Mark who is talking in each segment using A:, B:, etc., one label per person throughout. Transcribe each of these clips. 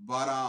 A: 12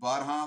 A: 12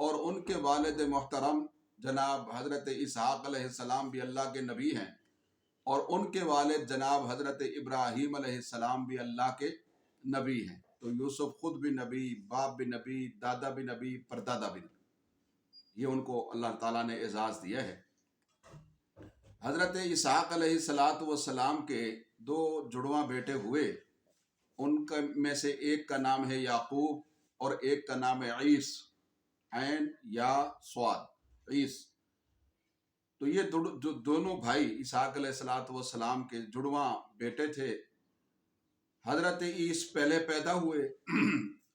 A: اور ان کے والد محترم جناب حضرت اسحاق علیہ السلام بھی اللہ کے نبی ہیں، اور ان کے والد جناب حضرت ابراہیم علیہ السلام بھی اللہ کے نبی ہیں۔ تو یوسف خود بھی نبی، باپ بھی نبی، دادا بھی نبی، پردادا بھی نبی، یہ ان کو اللہ تعالیٰ نے اعزاز دیا ہے۔ حضرت اسحاق علیہ السلام کے دو جڑواں بیٹے ہوئے، ان میں سے ایک کا نام ہے یعقوب اور ایک کا نام ہے عیس، عین یا صاد، عیس۔ تو یہ جو دونوں بھائی اسحاق علیہ السلام کے جڑواں بیٹے تھے۔ حضرت عیس پہلے پیدا ہوئے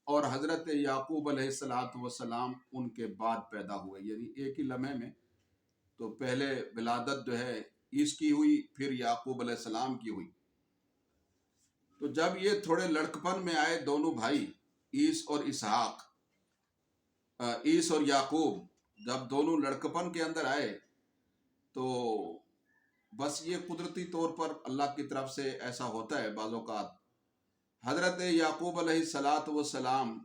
A: اور حضرت یعقوب علیہ السلام ان کے بعد پیدا ہوئے، یعنی ایک ہی لمحے میں۔ تو پہلے ولادت جو ہے عیس کی ہوئی، پھر یعقوب علیہ السلام کی ہوئی۔ تو جب یہ تھوڑے لڑکپن میں آئے دونوں بھائی عیس اور اسحاق، عیس اور یعقوب، جب دونوں لڑکپن کے اندر آئے تو بس یہ قدرتی طور پر اللہ کی طرف سے ایسا ہوتا ہے بعض اوقات۔ حضرت یعقوب علیہ السلام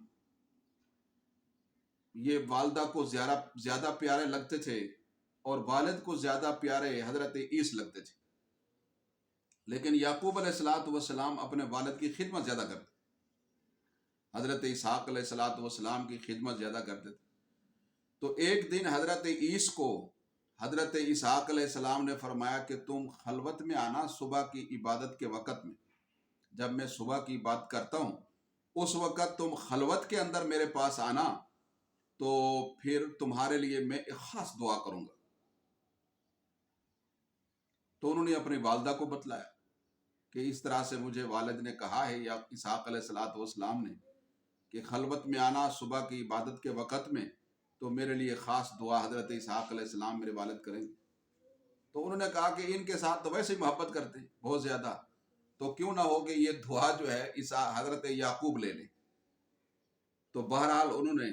A: یہ والدہ کو زیادہ پیارے لگتے تھے اور والد کو زیادہ پیارے حضرت عیس لگتے تھے، لیکن یعقوب علیہ السلام اپنے والد کی خدمت زیادہ کرتے، حضرت اسحاق علیہ السلام کی خدمت زیادہ کرتے تھے۔ تو ایک دن حضرت عیس کو حضرت اسحاق علیہ السلام نے فرمایا کہ تم خلوت میں آنا صبح کی عبادت کے وقت میں، جب میں صبح کی بات کرتا ہوں اس وقت تم خلوت کے اندر میرے پاس آنا، تو پھر تمہارے لیے میں ایک خاص دعا کروں گا۔ تو انہوں نے اپنی والدہ کو بتلایا کہ اس طرح سے مجھے والد نے کہا ہے، یا اسحاق علیہ السلام نے، کہ خلوت میں آنا صبح کی عبادت کے وقت میں، تو میرے لیے خاص دعا حضرت اسحاق علیہ السلام میرے والد کریں گے۔ تو انہوں نے کہا کہ ان کے ساتھ تو ویسے ہی محبت کرتے ہیں بہت زیادہ، تو کیوں نہ ہو کہ یہ دعا جو ہے حضرت یعقوب لے لیں۔ تو بہرحال انہوں نے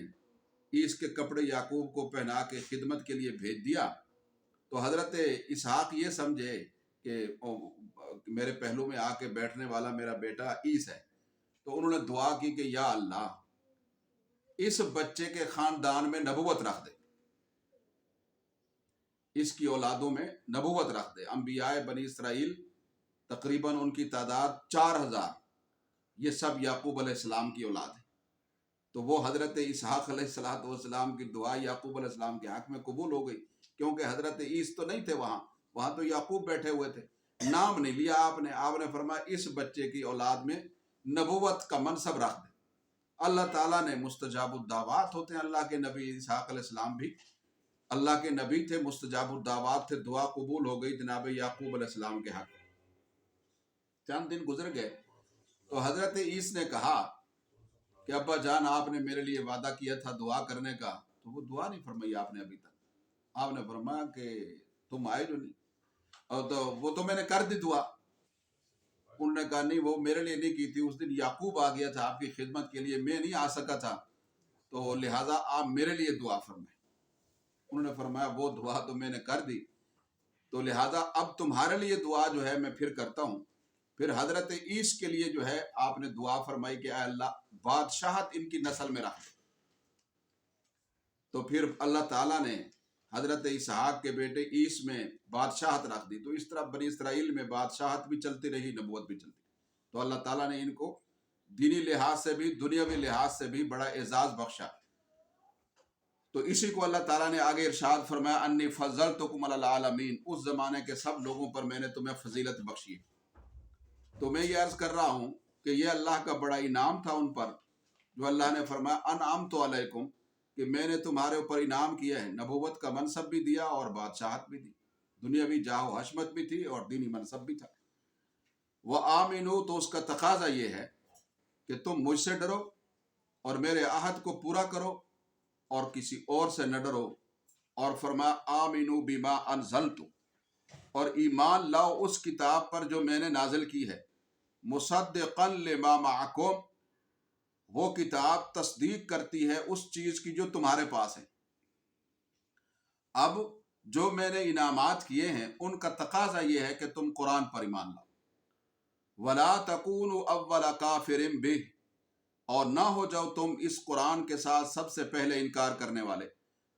A: عیس کے کپڑے یعقوب کو پہنا کے خدمت کے لیے بھیج دیا۔ تو حضرت اسحاق یہ سمجھے کہ میرے پہلو میں آ کے بیٹھنے والا میرا بیٹا عیس ہے، تو انہوں نے دعا کی کہ یا اللہ اس بچے کے خاندان میں نبوت رکھ دے، اس کی اولادوں میں نبوت رکھ دے۔ انبیاء بنی اسرائیل تقریباً ان کی تعداد 4000، یہ سب یعقوب علیہ السلام کی اولاد ہے۔ تو وہ حضرت اسحاق علیہ السلام کی دعا یعقوب علیہ السلام کے حق میں قبول ہو گئی، کیونکہ حضرت عیس تو نہیں تھے وہاں تو یعقوب بیٹھے ہوئے تھے۔ نام نہیں لیا آپ نے فرمایا اس بچے کی اولاد میں نبوت کا منصب رکھ دے۔ اللہ تعالیٰ نے مستجاب الدعوات ہوتے ہیں، اللہ کے نبی اسحاق علیہ السلام بھی اللہ کے نبی تھے، مستجاب الدعوات تھے، دعا قبول ہو گئی جناب یعقوب علیہ السلام کے حق۔ چند دن گزر گئے تو حضرت عیس نے کہا کہ ابا جان آپ نے میرے لیے وعدہ کیا تھا دعا کرنے کا، تو وہ دعا نہیں فرمائی آپ نے ابھی تک۔ آپ نے فرمایا کہ تم آئے جو نہیں، اور تو وہ تو میں نے کر دی دعا۔ انہوں نے کہا نہیں وہ میرے لیے نہیں کی تھی، اس دن یعقوب آ گیا تھا آپ کی خدمت کے لیے، میں نہیں آ سکا تھا، تو لہٰذا آپ میرے لیے دعا فرمائیں۔ انہوں نے فرمایا وہ دعا تو میں نے کر دی، تو لہٰذا اب تمہارے لیے دعا جو ہے میں پھر کرتا ہوں۔ پھر حضرت عیس کے لیے جو ہے آپ نے دعا فرمائی کہ اے اللہ بادشاہت ان کی نسل میں رکھ دے۔ تو پھر اللہ تعالیٰ نے حضرت اسحاق کے بیٹے عیس میں بادشاہت رکھ دی۔ تو اس طرح بنی اسرائیل میں بادشاہت بھی چلتی رہی، نبوت بھی چلتی۔ تو اللہ تعالیٰ نے ان کو دینی لحاظ سے بھی دنیاوی لحاظ سے بھی بڑا اعزاز بخشا۔ تو اسی کو اللہ تعالیٰ نے آگے ارشاد فرمایا انی فضلتکم علی العالمین، اس زمانے کے سب لوگوں پر میں نے تمہیں فضیلت بخشی ہے۔ تو میں یہ عرض کر رہا ہوں کہ یہ اللہ کا بڑا انعام تھا ان پر، جو اللہ نے فرمایا انعمت علیکم، کہ میں نے تمہارے اوپر انعام کیا ہے، نبوت کا منصب بھی دیا اور بادشاہت بھی دی، دنیاوی جاہ و حشمت بھی تھی اور دینی منصب بھی تھا۔ وَآمِنُوا، تو اس کا تقاضا یہ ہے کہ تم مجھ سے ڈرو اور میرے عہد کو پورا کرو اور کسی اور سے نہ ڈرو، اور فرمایا آمنوا بما انزلت، اور ایمان لاؤ اس کتاب پر جو میں نے نازل کی ہے، مصدقا لما معکم، وہ کتاب تصدیق کرتی ہے اس چیز کی جو تمہارے پاس ہے۔ اب جو میں نے انعامات کیے ہیں ان کا تقاضا یہ ہے کہ تم قرآن پر ایمان لاؤ۔ وَلَا تَكُونُوا أَوَّلَ كَافِرٍ بِهِ، اور نہ ہو جاؤ تم اس قرآن کے ساتھ سب سے پہلے انکار کرنے والے۔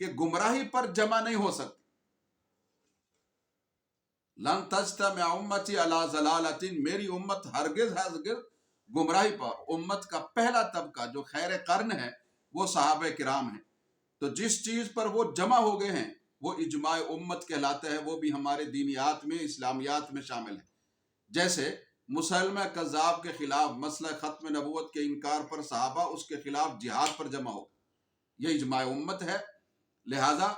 A: کہ گمراہی پر جمع نہیں ہو سکتی. لن تجتمع امتی علی ضلالۃ، میری امت ہرگز گمراہی پر. امت کا پہلا طبقہ جو خیر قرن ہے وہ صحابہ کرام ہیں. تو جس چیز پر وہ جمع ہو گئے ہیں وہ اجماع امت کہلاتا ہے، وہ بھی ہمارے دینیات میں اسلامیات میں شامل ہے. جیسے مسلمہ کذاب کے خلاف مسئلہ ختم نبوت کے انکار پر صحابہ اس کے خلاف جہاد پر جمع ہو، یہ اجماع امت ہے. لہٰذا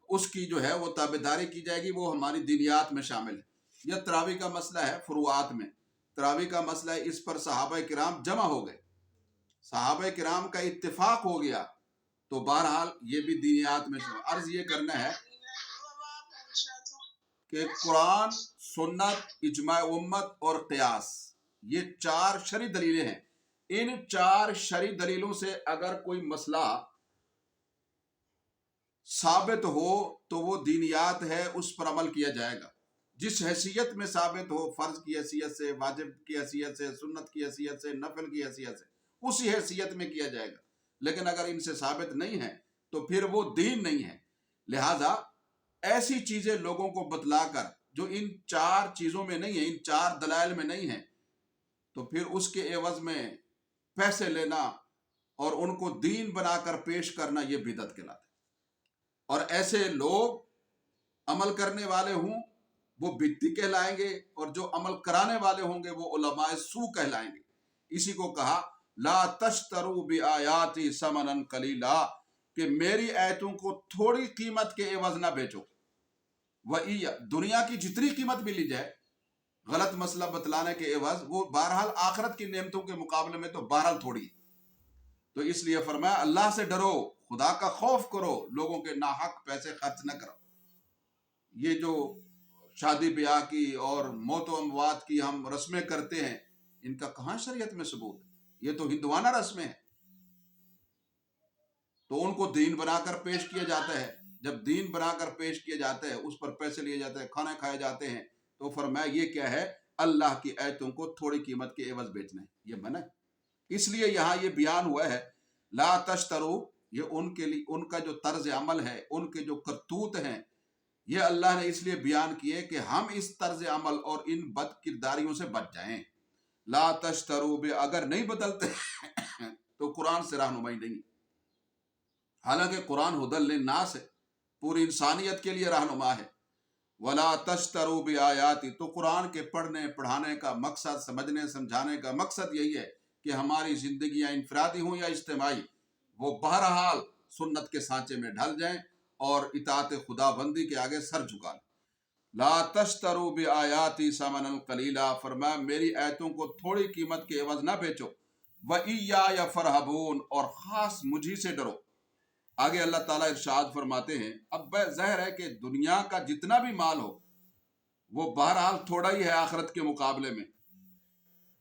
A: اس کی جو ہے وہ تابعداری کی جائے گی، وہ ہماری دینیات میں شامل ہے. یہ تراویح کا مسئلہ ہے، فروعات میں تراویح کا مسئلہ ہے، اس پر صحابہ کرام جمع ہو گئے، صحابہ کرام کا اتفاق ہو گیا. تو بہرحال یہ بھی دینیات میں شامل. عرض یہ کرنا ہے کہ قرآن، سنت، اجماع امت اور قیاس، یہ 4 شرعی دلیلیں ہیں. ان 4 شرعی دلیلوں سے اگر کوئی مسئلہ ثابت ہو تو وہ دینیات ہے، اس پر عمل کیا جائے گا. جس حیثیت میں ثابت ہو، فرض کی حیثیت سے، واجب کی حیثیت سے، سنت کی حیثیت سے، نفل کی حیثیت سے، اسی حیثیت میں کیا جائے گا. لیکن اگر ان سے ثابت نہیں ہے تو پھر وہ دین نہیں ہے. لہٰذا ایسی چیزیں لوگوں کو بتلا کر جو ان 4 چیزوں میں نہیں ہیں، ان 4 دلائل میں نہیں ہیں، تو پھر اس کے عوض میں پیسے لینا اور ان کو دین بنا کر پیش کرنا، یہ بدعت کہلاتا ہے. اور ایسے لوگ عمل کرنے والے ہوں وہ بدعتی کہلائیں گے، اور جو عمل کرانے والے ہوں گے وہ علماء سو کہلائیں گے. اسی کو کہا لا تشتروا بآیاتی ثمنا قلیلا، کہ میری آیتوں کو تھوڑی قیمت کے عوض نہ بیچو. دنیا کی جتنی قیمت بھی لی جائے غلط مسئلہ بتلانے کے عوض، وہ بہرحال آخرت کی نعمتوں کے مقابلے میں تو بہرحال تھوڑی. تو اس لیے فرمایا اللہ سے ڈرو، خدا کا خوف کرو، لوگوں کے ناحق پیسے خرچ نہ کرو. یہ جو شادی بیاہ کی اور موت و اموات کی ہم رسمیں کرتے ہیں، ان کا کہاں شریعت میں ثبوت ہے؟ یہ تو ہندوانہ رسمیں ہیں. تو ان کو دین بنا کر پیش کیا جاتا ہے. جب دین بنا کر پیش کیا جاتا ہے، اس پر پیسے لیے جاتے ہیں، کھانے کھائے جاتے ہیں، تو فرمایا یہ کیا ہے؟ اللہ کی آیتوں کو تھوڑی قیمت کے عوض بیچنا ہے، یہ منع ہے. اس لیے یہاں یہ بیان ہوا ہے لا تشترو، یہ ان کے لیے ان کا جو طرز عمل ہے، ان کے جو کرتوت ہیں، یہ اللہ نے اس لیے بیان کیے کہ ہم اس طرز عمل اور ان بد کرداریوں سے بچ جائیں. لا تشترو بے، اگر نہیں بدلتے تو قرآن سے رہنمائی نہیں. حالانکہ قرآن ھدی للناس ہے، پوری انسانیت کے لیے رہنما ہے. ولا تشتروا بآیاتی، تو قرآن کے پڑھنے پڑھانے کا مقصد، سمجھنے سمجھانے کا مقصد یہی ہے کہ ہماری زندگیاں انفرادی ہوں یا اجتماعی، وہ بہرحال سنت کے سانچے میں ڈھل جائیں اور اطاعت خدا بندی کے آگے سر جھکا لیں. لا تشتروا بآیاتی ثمنا قلیلا، فرمایا میری آیتوں کو تھوڑی قیمت کے عوض نہ بیچو. وإیایا فرحبون، اور خاص مجھی سے ڈرو. آگے اللہ تعالیٰ ارشاد فرماتے ہیں، اب ظاہر ہے کہ دنیا کا جتنا بھی مال ہو وہ بہرحال تھوڑا ہی ہے آخرت کے مقابلے میں.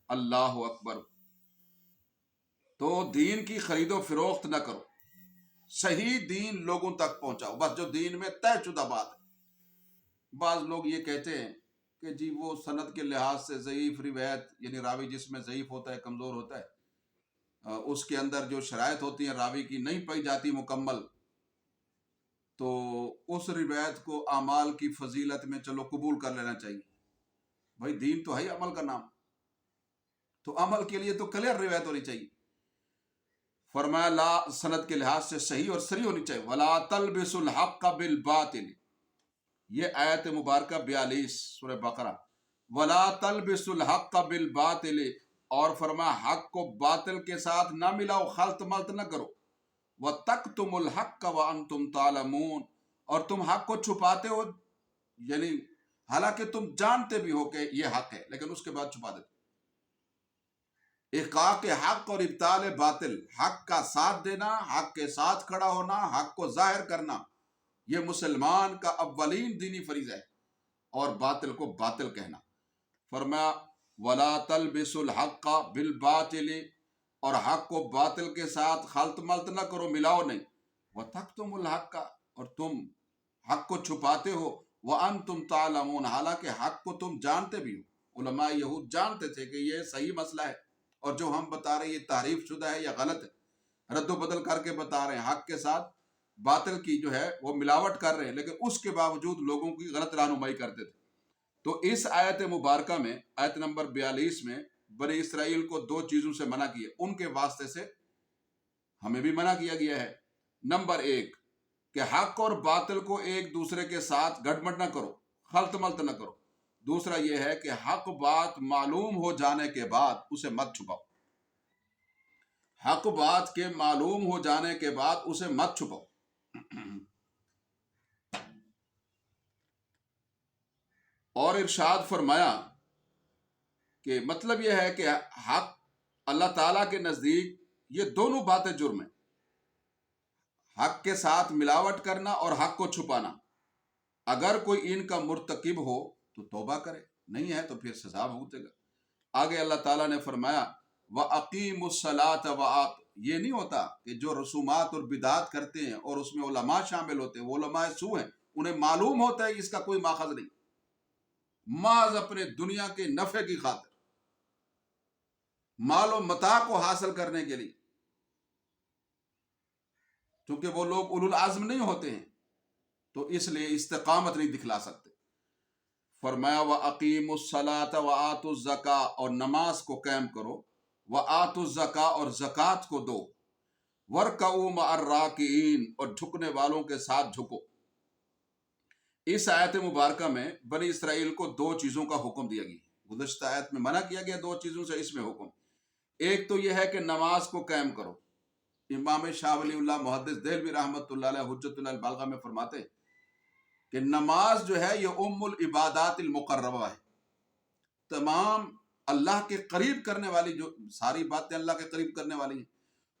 A: اللہ اکبر. تو دین کی خرید و فروخت نہ کرو، صحیح دین لوگوں تک پہنچاؤ، بس جو دین میں طے شدہ بات ہے. بعض لوگ یہ کہتے ہیں کہ جی وہ سند کے لحاظ سے ضعیف روایت، یعنی راوی جس میں ضعیف ہوتا ہے، کمزور ہوتا ہے، اس کے اندر جو شرائط ہوتی ہیں راوی کی نہیں پائی جاتی مکمل، تو اس روایت کو اعمال کی فضیلت میں چلو قبول کر لینا چاہیے. بھائی دین تو ہے عمل کا نام، تو عمل کے لیے تو کلیئر روایت ہونی چاہیے. فرمایا لا، سند کے لحاظ سے صحیح اور صریح ہونی چاہیے. ولا تلبسوا الحق بالباطل، یہ آیت مبارکہ 42 سورہ بقرہ. ولا تلبسوا الحق بالباطل، اور فرمایا حق کو باطل کے ساتھ نہ ملاؤ، خلط ملط نہ کرو. وَتَكْتُمُ الْحَقَّ وَأَنْتُمْ تَعْلَمُونَ، اور تم حق کو چھپاتے ہو، یعنی حالانکہ تم جانتے بھی ہو کہ یہ حق ہے لیکن اس کے بعد چھپا دیتے. احقاق حق اور ابطال باطل، حق کا ساتھ دینا، حق کے ساتھ کھڑا ہونا، حق کو ظاہر کرنا، یہ مسلمان کا اولین دینی فریضہ ہے، اور باطل کو باطل کہنا. فرمایا وَلَا تَلْبِسُوا الْحَقَّ بِالْبَاطِلِ، اور حق کو باطل کے ساتھ خلط ملط نہ کرو، ملاؤ نہیں. وَتَكْتُمُ الْحَقَّ، اور تم حق کو چھپاتے ہو. وَأَنْتُمْ تَعْلَمُونَ، حالانکہ حق کو تم جانتے بھی ہو. علماء یہود جانتے تھے کہ یہ صحیح مسئلہ ہے، اور جو ہم بتا رہے ہیں یہ تحریف شدہ ہے یا غلط ہے، رد و بدل کر کے بتا رہے ہیں. حق کے ساتھ باطل کی جو ہے وہ ملاوٹ کر رہے ہیں، لیکن اس کے باوجود لوگوں کی غلط رہنمائی کرتے تھے۔ تو اس آیت مبارکہ میں آیت نمبر 42 میں بنی اسرائیل کو دو چیزوں سے منع کیا، ان کے واسطے سے ہمیں بھی منع کیا گیا ہے۔ نمبر ایک کہ حق اور باطل کو ایک دوسرے کے ساتھ گڑبڑ نہ کرو، خلط ملط نہ کرو۔ دوسرا یہ ہے کہ حق بات معلوم ہو جانے کے بعد اسے مت چھپاؤ، حق بات کے معلوم ہو جانے کے بعد اسے مت چھپاؤ۔ اور ارشاد فرمایا کہ مطلب یہ ہے کہ حق اللہ تعالیٰ کے نزدیک یہ دونوں باتیں جرم ہیں، حق کے ساتھ ملاوٹ کرنا اور حق کو چھپانا۔ اگر کوئی ان کا مرتکب ہو تو توبہ کرے، نہیں ہے تو پھر سزا بھگتے گا۔ آگے اللہ تعالیٰ نے فرمایا وَأَقِيمُوا الصَّلَاةَ وَآتُوا، یہ نہیں ہوتا کہ جو رسومات اور بدعات کرتے ہیں اور اس میں علماء شامل ہوتے ہیں، وہ علماء سو ہیں، انہیں معلوم ہوتا ہے اس کا کوئی ماخذ نہیں، محض اپنے دنیا کے نفع کی خاطر، مال و متاع کو حاصل کرنے کے لیے، چونکہ وہ لوگ اولو العزم نہیں ہوتے ہیں تو اس لیے استقامت نہیں دکھلا سکتے۔ فرمایا وَأَقِيمُوا الصَّلَاةَ وَآتُوا الزَّكَاةَ، اور نماز کو قائم کرو، وَآتُوا الزَّكَاةَ، اور زکوٰۃ کو دو، وَارْكَعُوا مَعَ الرَّاكِعِينَ، اور جھکنے والوں کے ساتھ جھکو۔ اس آیت مبارکہ میں بنی اسرائیل کو دو چیزوں کا حکم دیا گیا، گزشتہ آیت میں منع کیا گیا دو چیزوں سے، اس میں حکم۔ ایک تو یہ ہے کہ نماز کو قائم کرو۔ امام شاہ ولی اللہ محدث دہلوی رحمۃ اللہ علیہ حجت اللہ البالغہ میں فرماتے ہیں کہ نماز جو ہے یہ ام العبادات المقربہ ہے، تمام اللہ کے قریب کرنے والی، جو ساری باتیں اللہ کے قریب کرنے والی ہیں،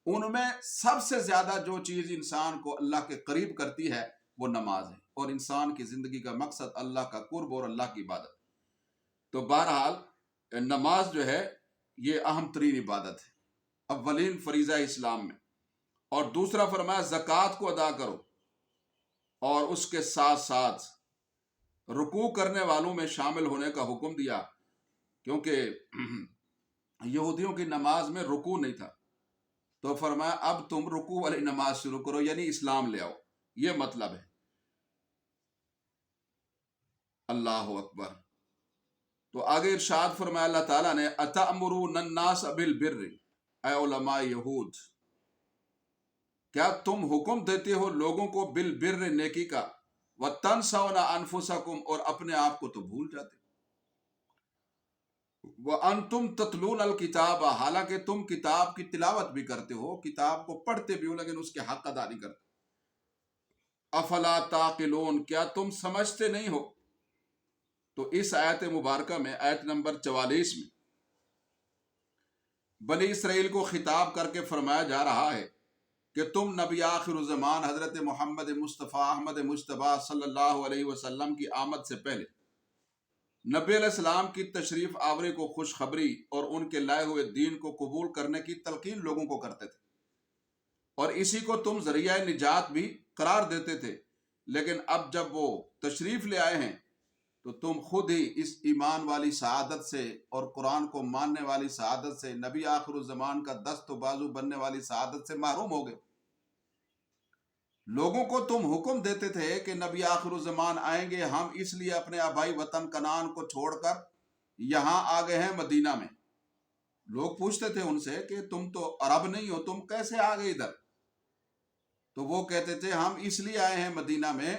A: ان میں سب سے زیادہ جو چیز انسان کو اللہ کے قریب کرتی ہے وہ نماز ہے، اور انسان کی زندگی کا مقصد اللہ کا قرب اور اللہ کی عبادت۔ تو بہرحال نماز جو ہے یہ اہم ترین عبادت ہے، اولین فریضہ اسلام میں۔ اور دوسرا فرمایا زکوٰۃ کو ادا کرو، اور اس کے ساتھ ساتھ رکوع کرنے والوں میں شامل ہونے کا حکم دیا، کیونکہ یہودیوں کی نماز میں رکوع نہیں تھا، تو فرمایا اب تم رکوع والی نماز شروع کرو، یعنی اسلام لے آؤ، یہ مطلب ہے۔ اللہ اکبر۔ تو آگے ارشاد فرمایا اللہ تعالیٰ نے اَتَأْمُرُونَ النَّاسَ بِالْبِرِّ، اے علماء یہود، کیا تم حکم دیتے ہو لوگوں کو بالبر، نیکی کا، وَتَنْسَوْنَ أَنفُسَكُمْ، اور اپنے آپ کو تو بھول جاتے، وَأَنْتُمْ تَتْلُونَ الْكِتَابَ، حالانکہ تم کتاب کی تلاوت بھی کرتے ہو، کتاب کو پڑھتے بھی ہو، لیکن اس کے حق ادا نہیں کرتے۔ أَفَلَا تَعْقِلُونَ، کیا تم سمجھتے نہیں ہو؟ تو اس آیت مبارکہ میں آیت نمبر 44 میں بنی اسرائیل کو خطاب کر کے فرمایا جا رہا ہے کہ تم نبی آخر الزمان حضرت محمد مصطفیٰ احمد مجتبیٰ صلی اللہ علیہ وسلم کی آمد سے پہلے نبی علیہ السلام کی تشریف آوری کو خوشخبری اور ان کے لائے ہوئے دین کو قبول کرنے کی تلقین لوگوں کو کرتے تھے، اور اسی کو تم ذریعہ نجات بھی قرار دیتے تھے۔ لیکن اب جب وہ تشریف لے آئے ہیں تو تم خود ہی اس ایمان والی سعادت سے اور قرآن کو ماننے والی سعادت سے، نبی آخر الزمان کا دست و بازو بننے والی سعادت سے محروم ہو گئے۔ لوگوں کو تم حکم دیتے تھے کہ نبی آخر الزمان آئیں گے، ہم اس لیے اپنے آبائی وطن کنعان کو چھوڑ کر یہاں آ گئے ہیں مدینہ میں۔ لوگ پوچھتے تھے ان سے کہ تم تو عرب نہیں ہو، تم کیسے آ گئے ادھر؟ تو وہ کہتے تھے ہم اس لیے آئے ہیں مدینہ میں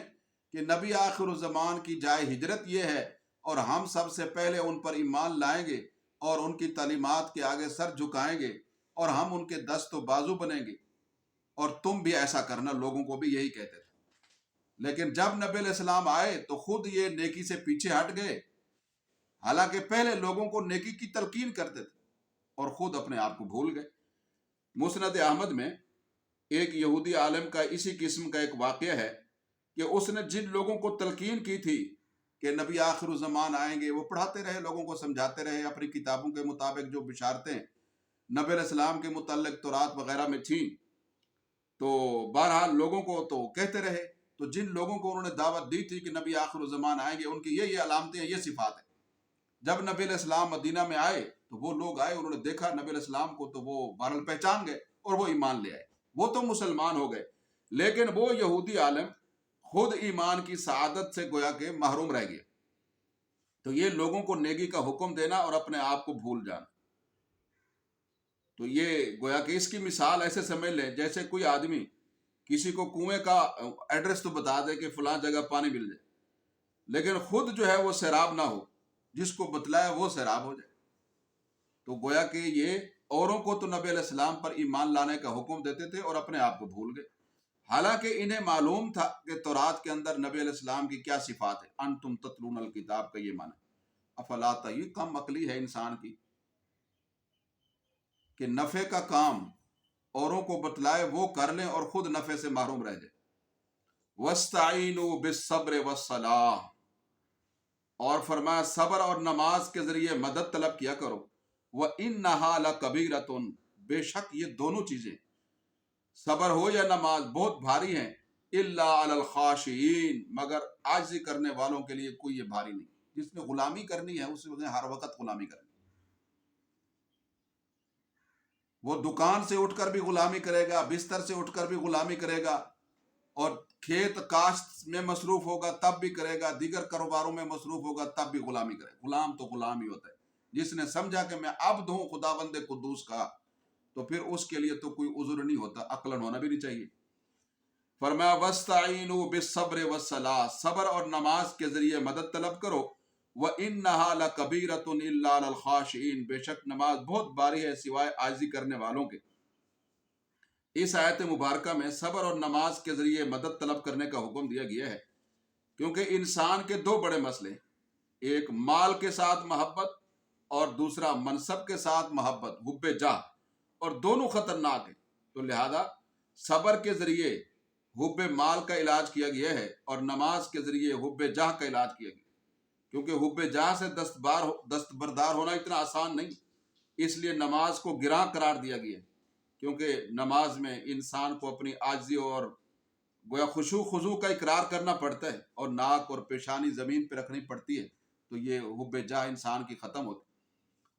A: کہ نبی آخر الزمان کی جائے ہجرت یہ ہے، اور ہم سب سے پہلے ان پر ایمان لائیں گے اور ان کی تعلیمات کے آگے سر جھکائیں گے، اور ہم ان کے دست و بازو بنیں گے، اور تم بھی ایسا کرنا۔ لوگوں کو بھی یہی کہتے تھے، لیکن جب نبی علیہ السلام آئے تو خود یہ نیکی سے پیچھے ہٹ گئے، حالانکہ پہلے لوگوں کو نیکی کی تلقین کرتے تھے اور خود اپنے آپ کو بھول گئے۔ مسند احمد میں ایک یہودی عالم کا اسی قسم کا ایک واقعہ ہے کہ اس نے جن لوگوں کو تلقین کی تھی کہ نبی آخر الزمان آئیں گے، وہ پڑھاتے رہے، لوگوں کو سمجھاتے رہے اپنی کتابوں کے مطابق جو بشارتیں نبی علیہ السلام کے متعلق تورات وغیرہ میں تھیں، تو بہرحال لوگوں کو تو کہتے رہے۔ تو جن لوگوں کو انہوں نے دعوت دی تھی کہ نبی آخر الزمان آئیں گے، ان کی یہ علامتیں ہیں، یہ صفات ہیں۔ جب نبی علیہ السلام مدینہ میں آئے تو وہ لوگ آئے، انہوں نے دیکھا نبی علیہ السلام کو، تو وہ بہرحال پہچان گئے اور وہ ایمان لے آئے، وہ تو مسلمان ہو گئے۔ لیکن وہ یہودی عالم خود ایمان کی سعادت سے گویا کہ محروم رہ گیا. تو یہ لوگوں کو نیکی کا حکم دینا اور اپنے آپ کو بھول جانا. تو یہ گویا کہ اس کی مثال ایسے سمجھ لیں جیسے کوئی آدمی کسی کو کنویں کا ایڈریس تو بتا دے کہ فلاں جگہ پانی مل جائے، لیکن خود جو ہے وہ سیراب نہ ہو، جس کو بتلایا وہ سیراب ہو جائے. تو گویا کہ یہ اوروں کو تو نبی علیہ السلام پر ایمان لانے کا حکم دیتے تھے اور اپنے آپ کو بھول گئے، حالانکہ انہیں معلوم تھا کہ تورات کے اندر نبی علیہ السلام کی کیا صفات ہے. انتم تتلون الکتاب کا یہ معنی افلا تعقلون، کم عقلی ہے انسان کی کہ نفع کا کام اوروں کو بتلائے وہ کر لیں اور خود نفع سے محروم رہ جائے. وَاسْتَعِينُوا بِالصَّبْرِ وَالصَّلَاةِ، اور فرمایا صبر اور نماز کے ذریعے مدد طلب کیا کرو. وَإِنَّهَا لَكَبِيرَةٌ، بے شک یہ دونوں چیزیں صبر ہو یا نماز بہت بھاری ہیں. إِلَّا عَلَى الْخَاشِعِينَ، مگر عاجزی کرنے والوں کے لیے کوئی یہ بھاری نہیں. جس نے غلامی کرنی ہے اس نے ہر وقت غلامی کرنی. وہ دکان سے اٹھ کر بھی غلامی کرے گا، بستر سے اٹھ کر بھی غلامی کرے گا، اور کھیت کاشت میں مصروف ہوگا تب بھی کرے گا، دیگر کاروباروں میں مصروف ہوگا تب بھی غلامی کرے گا. غلام تو غلام ہی ہوتا ہے. جس نے سمجھا کہ میں عبد ہوں خداوند قدوس کا، تو پھر اس کے لیے تو کوئی عذر نہیں ہوتا، عقلاً ہونا بھی نہیں چاہیے. فرمایا وَاسْتَعِينُوا بِالصَّبْرِ وَالصَّلَاةِ، صبر اور نماز کے ذریعے مدد طلب کرو. وَإِنَّهَا لَكَبِيرَةٌ إِلَّا عَلَى الْخَاشِعِينَ، بے شک نماز بہت بھاری ہے سوائے عاجزی کرنے والوں کے. اس آیت مبارکہ میں صبر اور نماز کے ذریعے مدد طلب کرنے کا حکم دیا گیا ہے، کیونکہ انسان کے دو بڑے مسئلے، ایک مال کے ساتھ محبت اور دوسرا منصب کے ساتھ محبت، حب جاہ، اور دونوں خطرناک ہیں. تو لہذا صبر کے ذریعے حب مال کا علاج کیا گیا ہے اور نماز کے ذریعے حب جاہ کا علاج کیا گیا، کیونکہ حب جاہ سے دستبردار ہونا اتنا آسان نہیں، اس لیے نماز کو گراں قرار دیا گیا ہے. کیونکہ نماز میں انسان کو اپنی عاجزی اور گویا خضوع کا اقرار کرنا پڑتا ہے، اور ناک اور پیشانی زمین پہ رکھنی پڑتی ہے. تو یہ حب جاہ انسان کی ختم ہوتی.